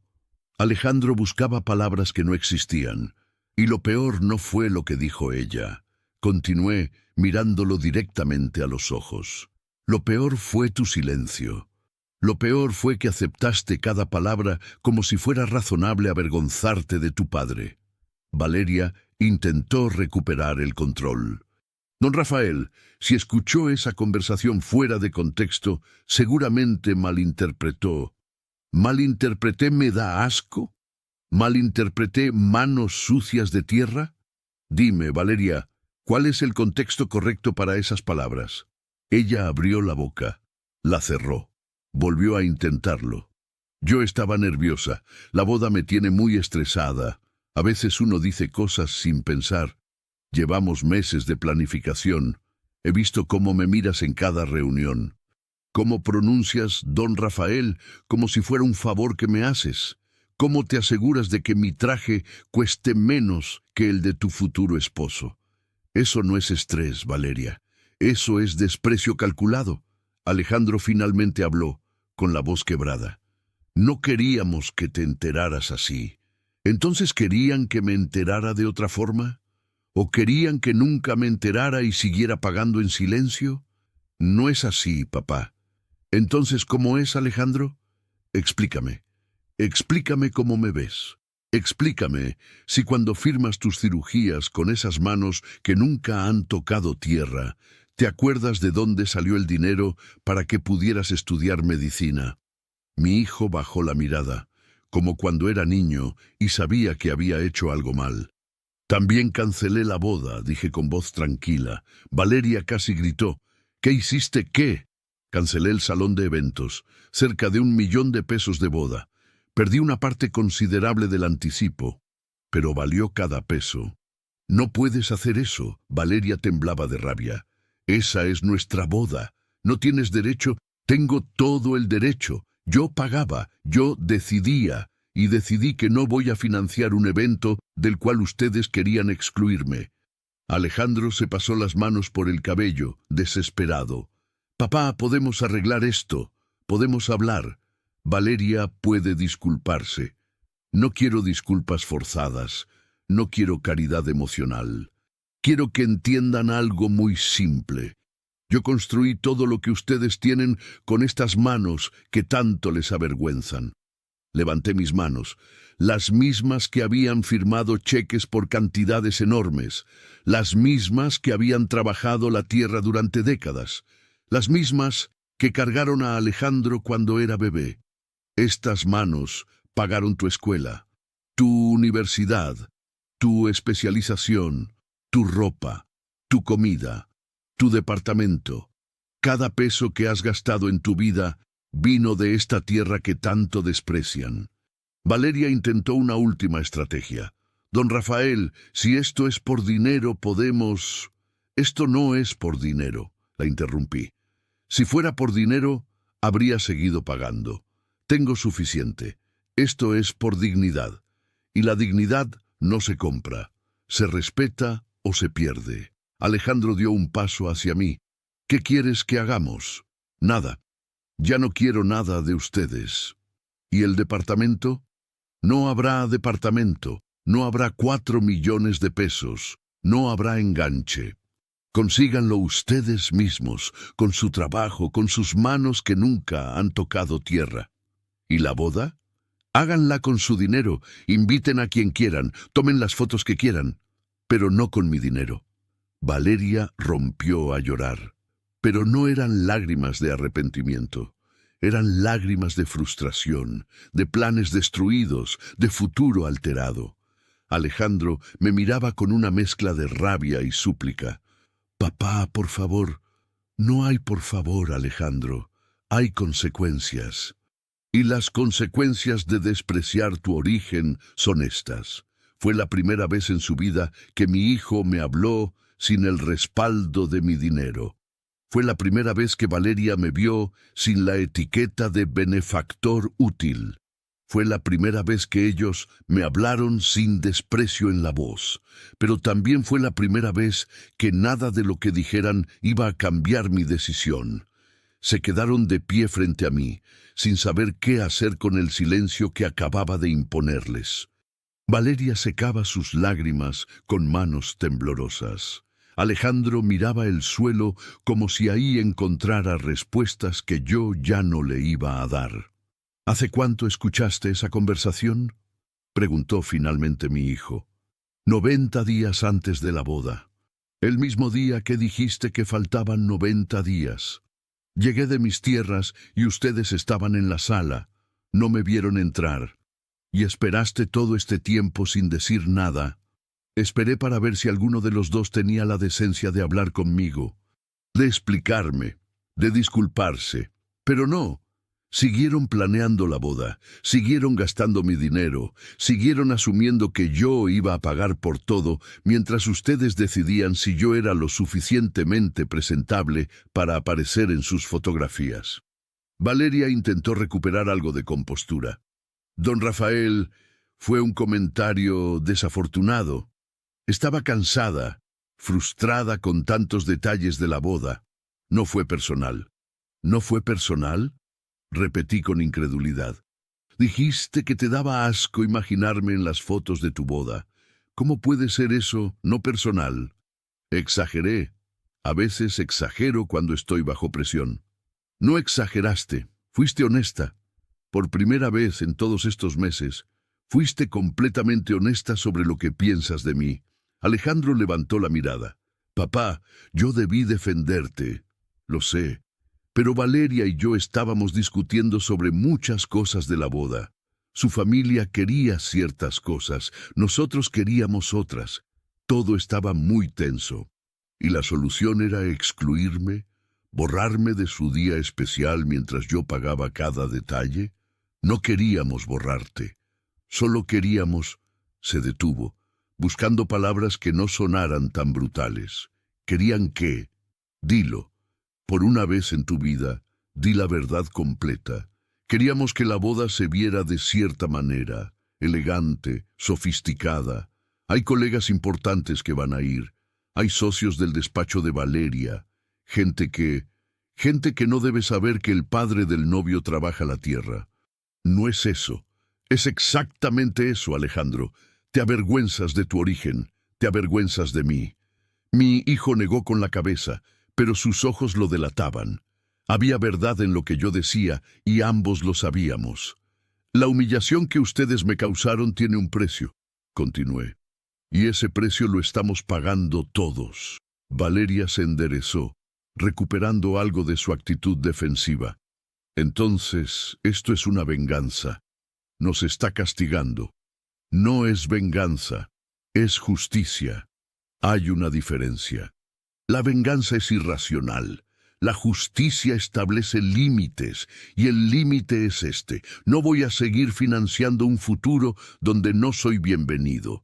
Speaker 1: Alejandro buscaba palabras que no existían. Y lo peor no fue lo que dijo ella. Continué mirándolo directamente a los ojos. Lo peor fue tu silencio. Lo peor fue que aceptaste cada palabra como si fuera razonable avergonzarte de tu padre. Valeria intentó recuperar el control. Don Rafael, si escuchó esa conversación fuera de contexto, seguramente malinterpretó. ¿Malinterpreté me da asco? ¿Malinterpreté manos sucias de tierra? Dime, Valeria, ¿cuál es el contexto correcto para esas palabras? Ella abrió la boca, la cerró, volvió a intentarlo. Yo estaba nerviosa, la boda me tiene muy estresada. A veces uno dice cosas sin pensar. Llevamos meses de planificación. He visto cómo me miras en cada reunión. Cómo pronuncias Don Rafael como si fuera un favor que me haces. Cómo te aseguras de que mi traje cueste menos que el de tu futuro esposo. Eso no es estrés, Valeria. Eso es desprecio calculado. Alejandro finalmente habló, con la voz quebrada. No queríamos que te enteraras así. ¿Entonces querían que me enterara de otra forma? ¿O querían que nunca me enterara y siguiera pagando en silencio? No es así, papá. Entonces, ¿cómo es, Alejandro? Explícame. Explícame cómo me ves. Explícame si cuando firmas tus cirugías con esas manos que nunca han tocado tierra, ¿te acuerdas de dónde salió el dinero para que pudieras estudiar medicina? Mi hijo bajó la mirada, como cuando era niño y sabía que había hecho algo mal. También cancelé la boda, dije con voz tranquila. Valeria casi gritó. ¿Qué hiciste qué? Cancelé el salón de eventos, cerca de 1 millón de pesos de boda. Perdí una parte considerable del anticipo, pero valió cada peso. No puedes hacer eso, Valeria temblaba de rabia. Esa es nuestra boda. No tienes derecho. Tengo todo el derecho. Yo pagaba, yo decidía, y decidí que no voy a financiar un evento del cual ustedes querían excluirme. Alejandro se pasó las manos por el cabello, desesperado. Papá, podemos arreglar esto. Podemos hablar. Valeria puede disculparse. No quiero disculpas forzadas. No quiero caridad emocional. Quiero que entiendan algo muy simple. Yo construí todo lo que ustedes tienen con estas manos que tanto les avergüenzan. Levanté mis manos, las mismas que habían firmado cheques por cantidades enormes, las mismas que habían trabajado la tierra durante décadas, las mismas que cargaron a Alejandro cuando era bebé. Estas manos pagaron tu escuela, tu universidad, tu especialización, tu ropa, tu comida, tu departamento. Cada peso que has gastado en tu vida vino de esta tierra que tanto desprecian. Valeria intentó una última estrategia. Don Rafael, si esto es por dinero, podemos... Esto no es por dinero, la interrumpí. Si fuera por dinero, habría seguido pagando. Tengo suficiente. Esto es por dignidad. Y la dignidad no se compra. Se respeta o se pierde. Alejandro dio un paso hacia mí. ¿Qué quieres que hagamos? Nada. Ya no quiero nada de ustedes. ¿Y el departamento? No habrá departamento. No habrá 4 millones de pesos. No habrá enganche. Consíganlo ustedes mismos, con su trabajo, con sus manos que nunca han tocado tierra. ¿Y la boda? Háganla con su dinero, inviten a quien quieran, tomen las fotos que quieran, pero no con mi dinero. Valeria rompió a llorar, pero no eran lágrimas de arrepentimiento. Eran lágrimas de frustración, de planes destruidos, de futuro alterado. Alejandro me miraba con una mezcla de rabia y súplica. «Papá, por favor». «No hay por favor, Alejandro. Hay consecuencias. Y las consecuencias de despreciar tu origen son estas. Fue la primera vez en su vida que mi hijo me habló sin el respaldo de mi dinero. Fue la primera vez que Valeria me vio sin la etiqueta de benefactor útil. Fue la primera vez que ellos me hablaron sin desprecio en la voz, pero también fue la primera vez que nada de lo que dijeran iba a cambiar mi decisión. Se quedaron de pie frente a mí, sin saber qué hacer con el silencio que acababa de imponerles. Valeria secaba sus lágrimas con manos temblorosas. Alejandro miraba el suelo como si ahí encontrara respuestas que yo ya no le iba a dar. «¿Hace cuánto escuchaste esa conversación?», preguntó finalmente mi hijo. 90 días antes de la boda. El mismo día que dijiste que faltaban 90 días. Llegué de mis tierras y ustedes estaban en la sala. No me vieron entrar. Y esperaste todo este tiempo sin decir nada. Esperé para ver si alguno de los dos tenía la decencia de hablar conmigo, de explicarme, de disculparse. Pero no. Siguieron planeando la boda, siguieron gastando mi dinero, siguieron asumiendo que yo iba a pagar por todo, mientras ustedes decidían si yo era lo suficientemente presentable para aparecer en sus fotografías. Valeria intentó recuperar algo de compostura. «Don Rafael, fue un comentario desafortunado. Estaba cansada, frustrada con tantos detalles de la boda. No fue personal». «¿No fue personal?», repetí con incredulidad. «Dijiste que te daba asco imaginarme en las fotos de tu boda. ¿Cómo puede ser eso no personal?». «Exageré. A veces exagero cuando estoy bajo presión». «No exageraste. Fuiste honesta. Por primera vez en todos estos meses, fuiste completamente honesta sobre lo que piensas de mí». Alejandro levantó la mirada. «Papá, yo debí defenderte. Lo sé. Pero Valeria y yo estábamos discutiendo sobre muchas cosas de la boda. Su familia quería ciertas cosas, nosotros queríamos otras. Todo estaba muy tenso. Y la solución era excluirme, borrarme de su día especial mientras yo pagaba cada detalle. No queríamos borrarte. Solo queríamos...». Se detuvo, buscando palabras que no sonaran tan brutales. «¿Querían qué? Dilo. Por una vez en tu vida, di la verdad completa. Queríamos que la boda se viera de cierta manera, elegante, sofisticada. Hay colegas importantes que van a ir. Hay socios del despacho de Valeria. Gente que no debe saber que el padre del novio trabaja la tierra. No es eso. Es exactamente eso, Alejandro. Te avergüenzas de tu origen. Te avergüenzas de mí». Mi hijo negó con la cabeza, pero sus ojos lo delataban. Había verdad en lo que yo decía y ambos lo sabíamos. «La humillación que ustedes me causaron tiene un precio», continué. «Y ese precio lo estamos pagando todos». Valeria se enderezó, recuperando algo de su actitud defensiva. «Entonces, esto es una venganza. Nos está castigando». «No es venganza, es justicia. Hay una diferencia. La venganza es irracional. La justicia establece límites, y el límite es este. No voy a seguir financiando un futuro donde no soy bienvenido».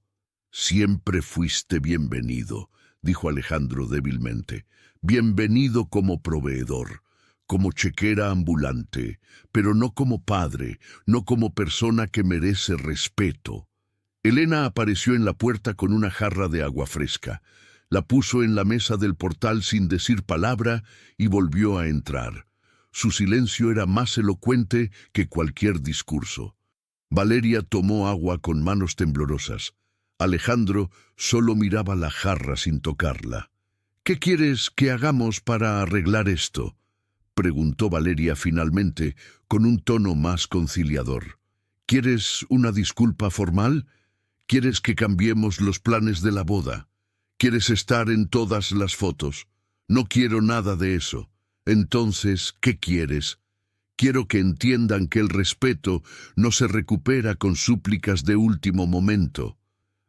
Speaker 1: «Siempre fuiste bienvenido», dijo Alejandro débilmente. «Bienvenido como proveedor, como chequera ambulante, pero no como padre, no como persona que merece respeto». Elena apareció en la puerta con una jarra de agua fresca. La puso en la mesa del portal sin decir palabra y volvió a entrar. Su silencio era más elocuente que cualquier discurso. Valeria tomó agua con manos temblorosas. Alejandro solo miraba la jarra sin tocarla. «¿Qué quieres que hagamos para arreglar esto?», preguntó Valeria finalmente, con un tono más conciliador. «¿Quieres una disculpa formal? ¿Quieres que cambiemos los planes de la boda? ¿Quieres estar en todas las fotos? No quiero nada de eso. Entonces, ¿qué quieres? Quiero que entiendan que el respeto no se recupera con súplicas de último momento».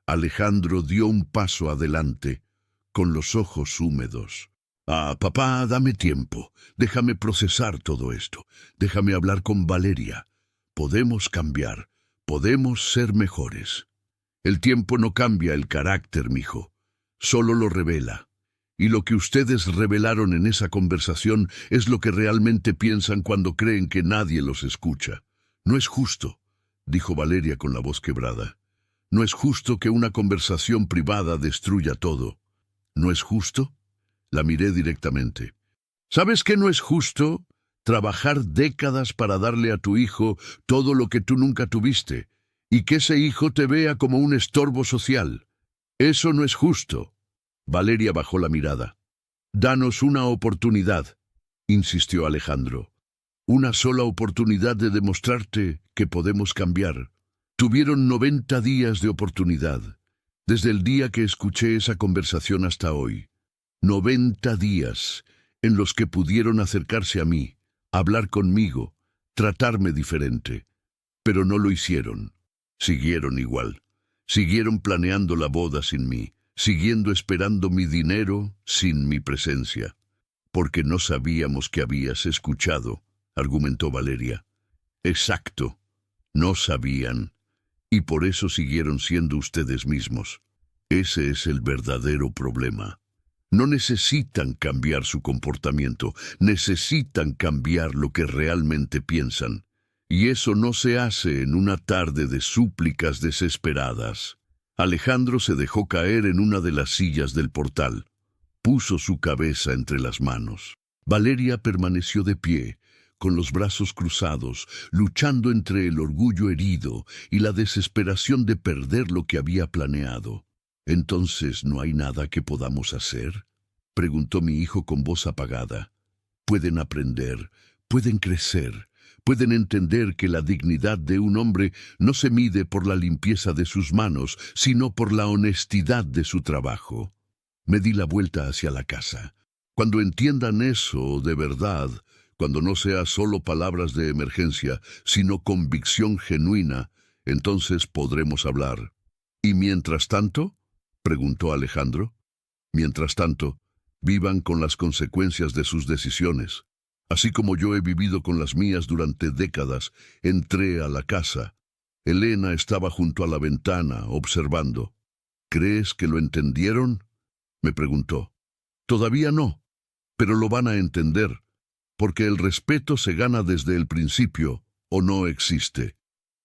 Speaker 1: Alejandro dio un paso adelante, con los ojos húmedos. Papá, dame tiempo. Déjame procesar todo esto. Déjame hablar con Valeria. Podemos cambiar. Podemos ser mejores. El tiempo no cambia el carácter, mijo. Solo lo revela. Y lo que ustedes revelaron en esa conversación es lo que realmente piensan cuando creen que nadie los escucha. No es justo, dijo Valeria con la voz quebrada. No es justo que una conversación privada destruya todo. ¿No es justo? La miré directamente. ¿Sabes qué no es justo? Trabajar décadas para darle a tu hijo todo lo que tú nunca tuviste, y que ese hijo te vea como un estorbo social. Eso no es justo. Valeria bajó la mirada. «Danos una oportunidad», insistió Alejandro. «Una sola oportunidad de demostrarte que podemos cambiar». Tuvieron 90 días de oportunidad, desde el día que escuché esa conversación hasta hoy. 90 días en los que pudieron acercarse a mí, hablar conmigo, tratarme diferente. Pero no lo hicieron. Siguieron igual. Siguieron planeando la boda sin mí, siguiendo esperando mi dinero sin mi presencia. «Porque no sabíamos que habías escuchado», argumentó Valeria. «Exacto. No sabían. Y por eso siguieron siendo ustedes mismos. Ese es el verdadero problema. No necesitan cambiar su comportamiento, necesitan cambiar lo que realmente piensan. Y eso no se hace en una tarde de súplicas desesperadas». Alejandro se dejó caer en una de las sillas del portal. Puso su cabeza entre las manos. Valeria permaneció de pie, con los brazos cruzados, luchando entre el orgullo herido y la desesperación de perder lo que había planeado. «¿Entonces no hay nada que podamos hacer?», preguntó mi hijo con voz apagada. «Pueden aprender, pueden crecer, pueden entender que la dignidad de un hombre no se mide por la limpieza de sus manos, sino por la honestidad de su trabajo». Me di la vuelta hacia la casa. Cuando entiendan eso de verdad, cuando no sea solo palabras de emergencia, sino convicción genuina, entonces podremos hablar. «¿Y mientras tanto?», preguntó Alejandro. «Mientras tanto, vivan con las consecuencias de sus decisiones. Así como yo he vivido con las mías durante décadas, entré a la casa. Elena estaba junto a la ventana, observando. ¿Crees que lo entendieron?», me preguntó. «Todavía no, pero lo van a entender, porque el respeto se gana desde el principio o no existe».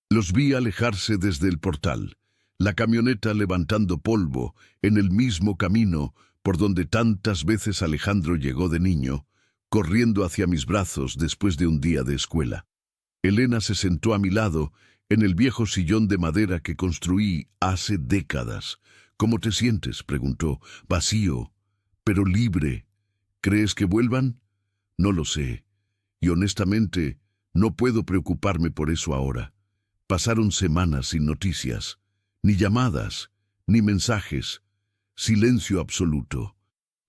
Speaker 1: Los vi alejarse desde el portal, la camioneta levantando polvo en el mismo camino por donde tantas veces Alejandro llegó de niño, corriendo hacia mis brazos después de un día de escuela. Elena se sentó a mi lado en el viejo sillón de madera que construí hace décadas. «¿Cómo te sientes?», preguntó. «Vacío, pero libre. ¿Crees que vuelvan?». «No lo sé. Y honestamente, no puedo preocuparme por eso ahora. Pasaron semanas sin noticias, ni llamadas, ni mensajes. Silencio absoluto.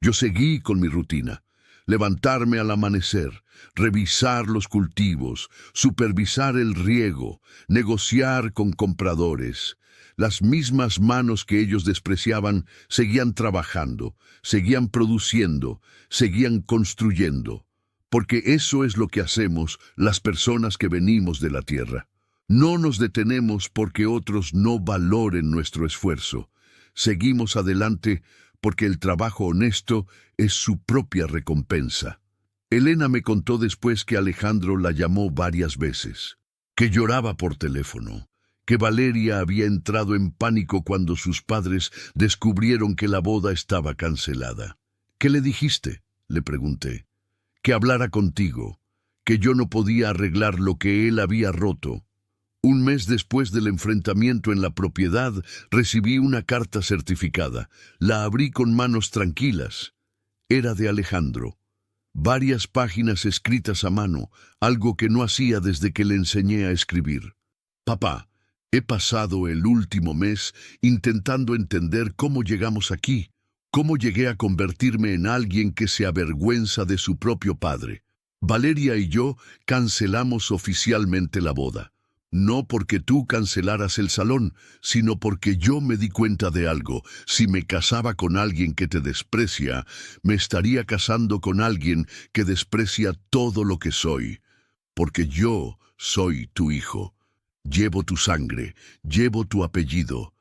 Speaker 1: Yo seguí con mi rutina. Levantarme al amanecer, revisar los cultivos, supervisar el riego, negociar con compradores. Las mismas manos que ellos despreciaban seguían trabajando, seguían produciendo, seguían construyendo. Porque eso es lo que hacemos las personas que venimos de la tierra. No nos detenemos porque otros no valoren nuestro esfuerzo. Seguimos adelante porque el trabajo honesto es su propia recompensa. Elena me contó después que Alejandro la llamó varias veces, que lloraba por teléfono, que Valeria había entrado en pánico cuando sus padres descubrieron que la boda estaba cancelada. «¿Qué le dijiste?», le pregunté. «Que hablara contigo, que yo no podía arreglar lo que él había roto. Un mes después del enfrentamiento en la propiedad, recibí una carta certificada. La abrí con manos tranquilas. Era de Alejandro. Varias páginas escritas a mano, algo que no hacía desde que le enseñé a escribir. Papá, he pasado el último mes intentando entender cómo llegamos aquí, cómo llegué a convertirme en alguien que se avergüenza de su propio padre. Valeria y yo cancelamos oficialmente la boda. No porque tú cancelaras el salón, sino porque yo me di cuenta de algo. Si me casaba con alguien que te desprecia, me estaría casando con alguien que desprecia todo lo que soy. Porque yo soy tu hijo. Llevo tu sangre, llevo tu apellido.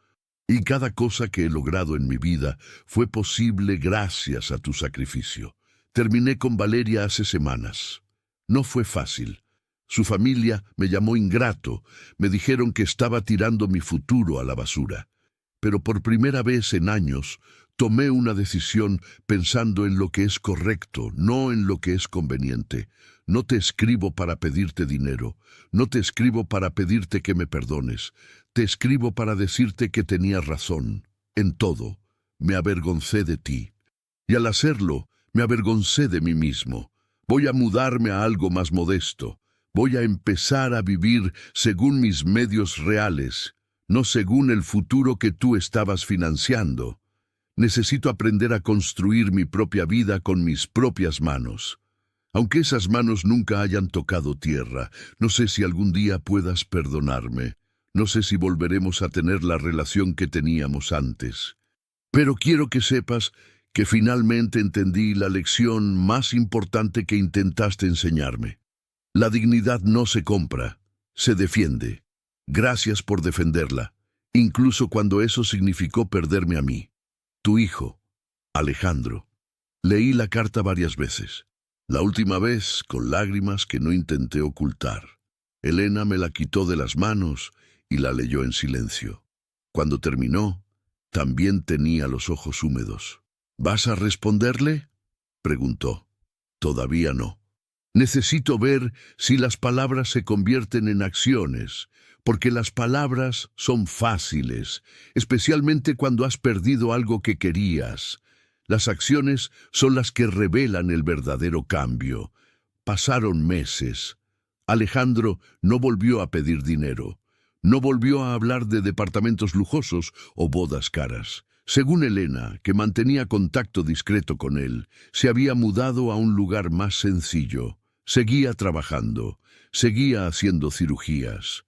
Speaker 1: Y cada cosa que he logrado en mi vida fue posible gracias a tu sacrificio. Terminé con Valeria hace semanas. No fue fácil. Su familia me llamó ingrato, me dijeron que estaba tirando mi futuro a la basura. Pero por primera vez en años tomé una decisión pensando en lo que es correcto, no en lo que es conveniente. No te escribo para pedirte dinero, no te escribo para pedirte que me perdones, te escribo para decirte que tenías razón. En todo, me avergoncé de ti. Y al hacerlo, me avergoncé de mí mismo. Voy a mudarme a algo más modesto. Voy a empezar a vivir según mis medios reales, no según el futuro que tú estabas financiando. Necesito aprender a construir mi propia vida con mis propias manos. Aunque esas manos nunca hayan tocado tierra, no sé si algún día puedas perdonarme. No sé si volveremos a tener la relación que teníamos antes. Pero quiero que sepas que finalmente entendí la lección más importante que intentaste enseñarme. La dignidad no se compra, se defiende. Gracias por defenderla, incluso cuando eso significó perderme a mí. Tu hijo, Alejandro. Leí la carta varias veces. La última vez con lágrimas que no intenté ocultar. Elena me la quitó de las manos y la leyó en silencio. Cuando terminó, también tenía los ojos húmedos. ¿Vas a responderle?, preguntó. Todavía no. Necesito ver si las palabras se convierten en acciones, porque las palabras son fáciles, especialmente cuando has perdido algo que querías. Las acciones son las que revelan el verdadero cambio. Pasaron meses. Alejandro no volvió a pedir dinero. No volvió a hablar de departamentos lujosos o bodas caras. Según Elena, que mantenía contacto discreto con él, se había mudado a un lugar más sencillo. Seguía trabajando, seguía haciendo cirugías.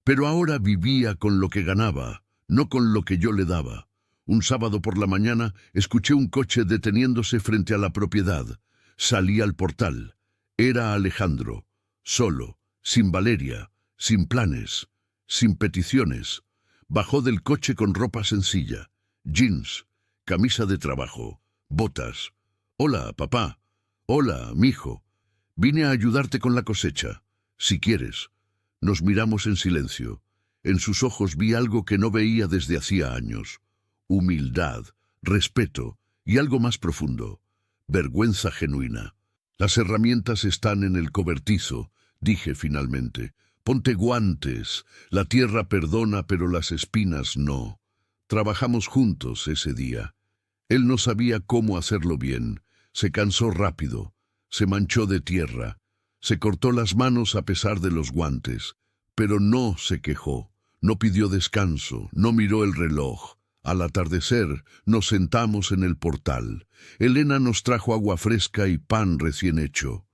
Speaker 1: Pero ahora vivía con lo que ganaba, no con lo que yo le daba. Un sábado por la mañana escuché un coche deteniéndose frente a la propiedad. Salí al portal. Era Alejandro, solo, sin Valeria, sin planes, sin peticiones. Bajó del coche con ropa sencilla. Jeans, camisa de trabajo, botas. Hola, papá. Hola, mijo. Vine a ayudarte con la cosecha. Si quieres. Nos miramos en silencio. En sus ojos vi algo que no veía desde hacía años. Humildad, respeto y algo más profundo. Vergüenza genuina. Las herramientas están en el cobertizo, dije finalmente. Ponte guantes. La tierra perdona, pero las espinas no. Trabajamos juntos ese día. Él no sabía cómo hacerlo bien. Se cansó rápido. Se manchó de tierra. Se cortó las manos a pesar de los guantes. Pero no se quejó. No pidió descanso. No miró el reloj. Al atardecer nos sentamos en el portal. Elena nos trajo agua fresca y pan recién hecho.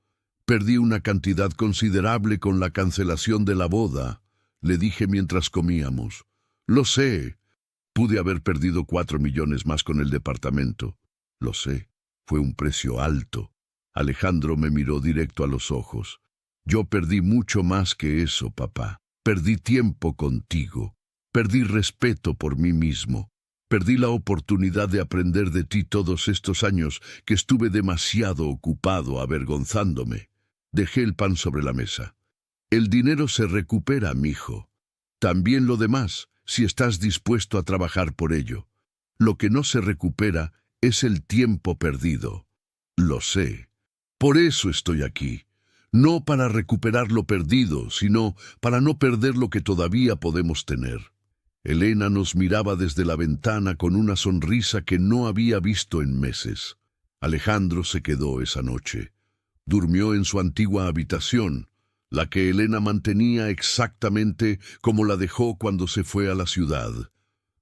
Speaker 1: Perdí una cantidad considerable con la cancelación de la boda, le dije mientras comíamos. Lo sé. Pude haber perdido 4 millones más con el departamento. Lo sé. Fue un precio alto. Alejandro me miró directo a los ojos. Yo perdí mucho más que eso, papá. Perdí tiempo contigo. Perdí respeto por mí mismo. Perdí la oportunidad de aprender de ti todos estos años que estuve demasiado ocupado avergonzándome. Dejé el pan sobre la mesa. El dinero se recupera, mijo. También lo demás, si estás dispuesto a trabajar por ello. Lo que no se recupera es el tiempo perdido. Lo sé. Por eso estoy aquí. no para recuperar lo perdido, sino para no perder lo que todavía podemos tener. Elena nos miraba desde la ventana con una sonrisa que no había visto en meses. Alejandro se quedó esa noche. Durmió en su antigua habitación, la que Elena mantenía exactamente como la dejó cuando se fue a la ciudad.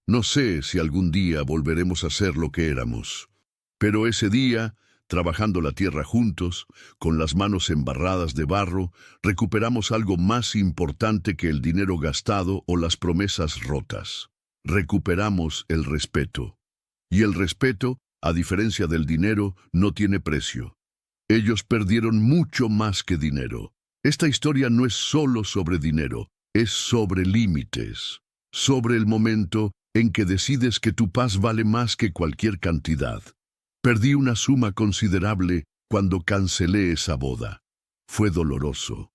Speaker 1: No sé si algún día volveremos a ser lo que éramos. Pero ese día, trabajando la tierra juntos, con las manos embarradas de barro, recuperamos algo más importante que el dinero gastado o las promesas rotas. Recuperamos el respeto. Y el respeto, a diferencia del dinero, no tiene precio. Ellos perdieron mucho más que dinero. Esta historia no es solo sobre dinero, es sobre límites, sobre el momento en que decides que tu paz vale más que cualquier cantidad. Perdí una suma considerable cuando cancelé esa boda. Fue doloroso.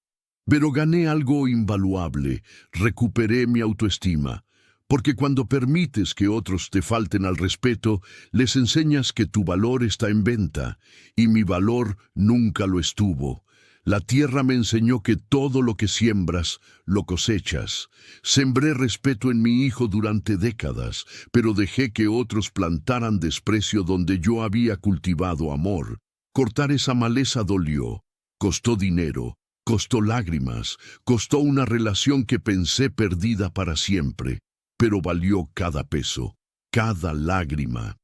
Speaker 1: Pero gané algo invaluable, recuperé mi autoestima, porque cuando permites que otros te falten al respeto, les enseñas que tu valor está en venta, y mi valor nunca lo estuvo. La tierra me enseñó que todo lo que siembras, lo cosechas. Sembré respeto en mi hijo durante décadas, pero dejé que otros plantaran desprecio donde yo había cultivado amor. Cortar esa maleza dolió, costó dinero, costó lágrimas, costó una relación que pensé perdida para siempre, pero valió cada peso, cada lágrima,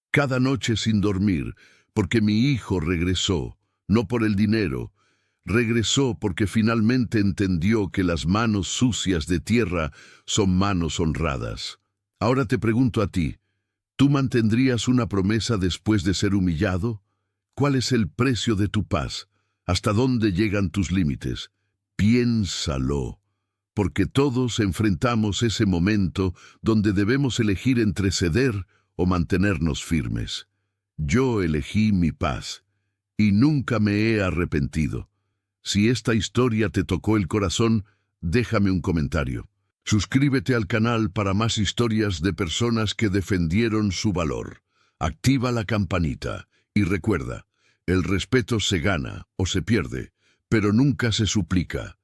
Speaker 1: cada noche sin dormir, porque mi hijo regresó, no por el dinero. Regresó porque finalmente entendió que las manos sucias de tierra son manos honradas. Ahora te pregunto a ti, ¿tú mantendrías una promesa después de ser humillado? ¿Cuál es el precio de tu paz? ¿Hasta dónde llegan tus límites? Piénsalo, porque todos enfrentamos ese momento donde debemos elegir entre ceder o mantenernos firmes. Yo elegí mi paz y nunca me he arrepentido. Si esta historia te tocó el corazón, déjame un comentario. Suscríbete al canal para más historias de personas que defendieron su valor. Activa la campanita y recuerda, el respeto se gana o se pierde, pero nunca se suplica.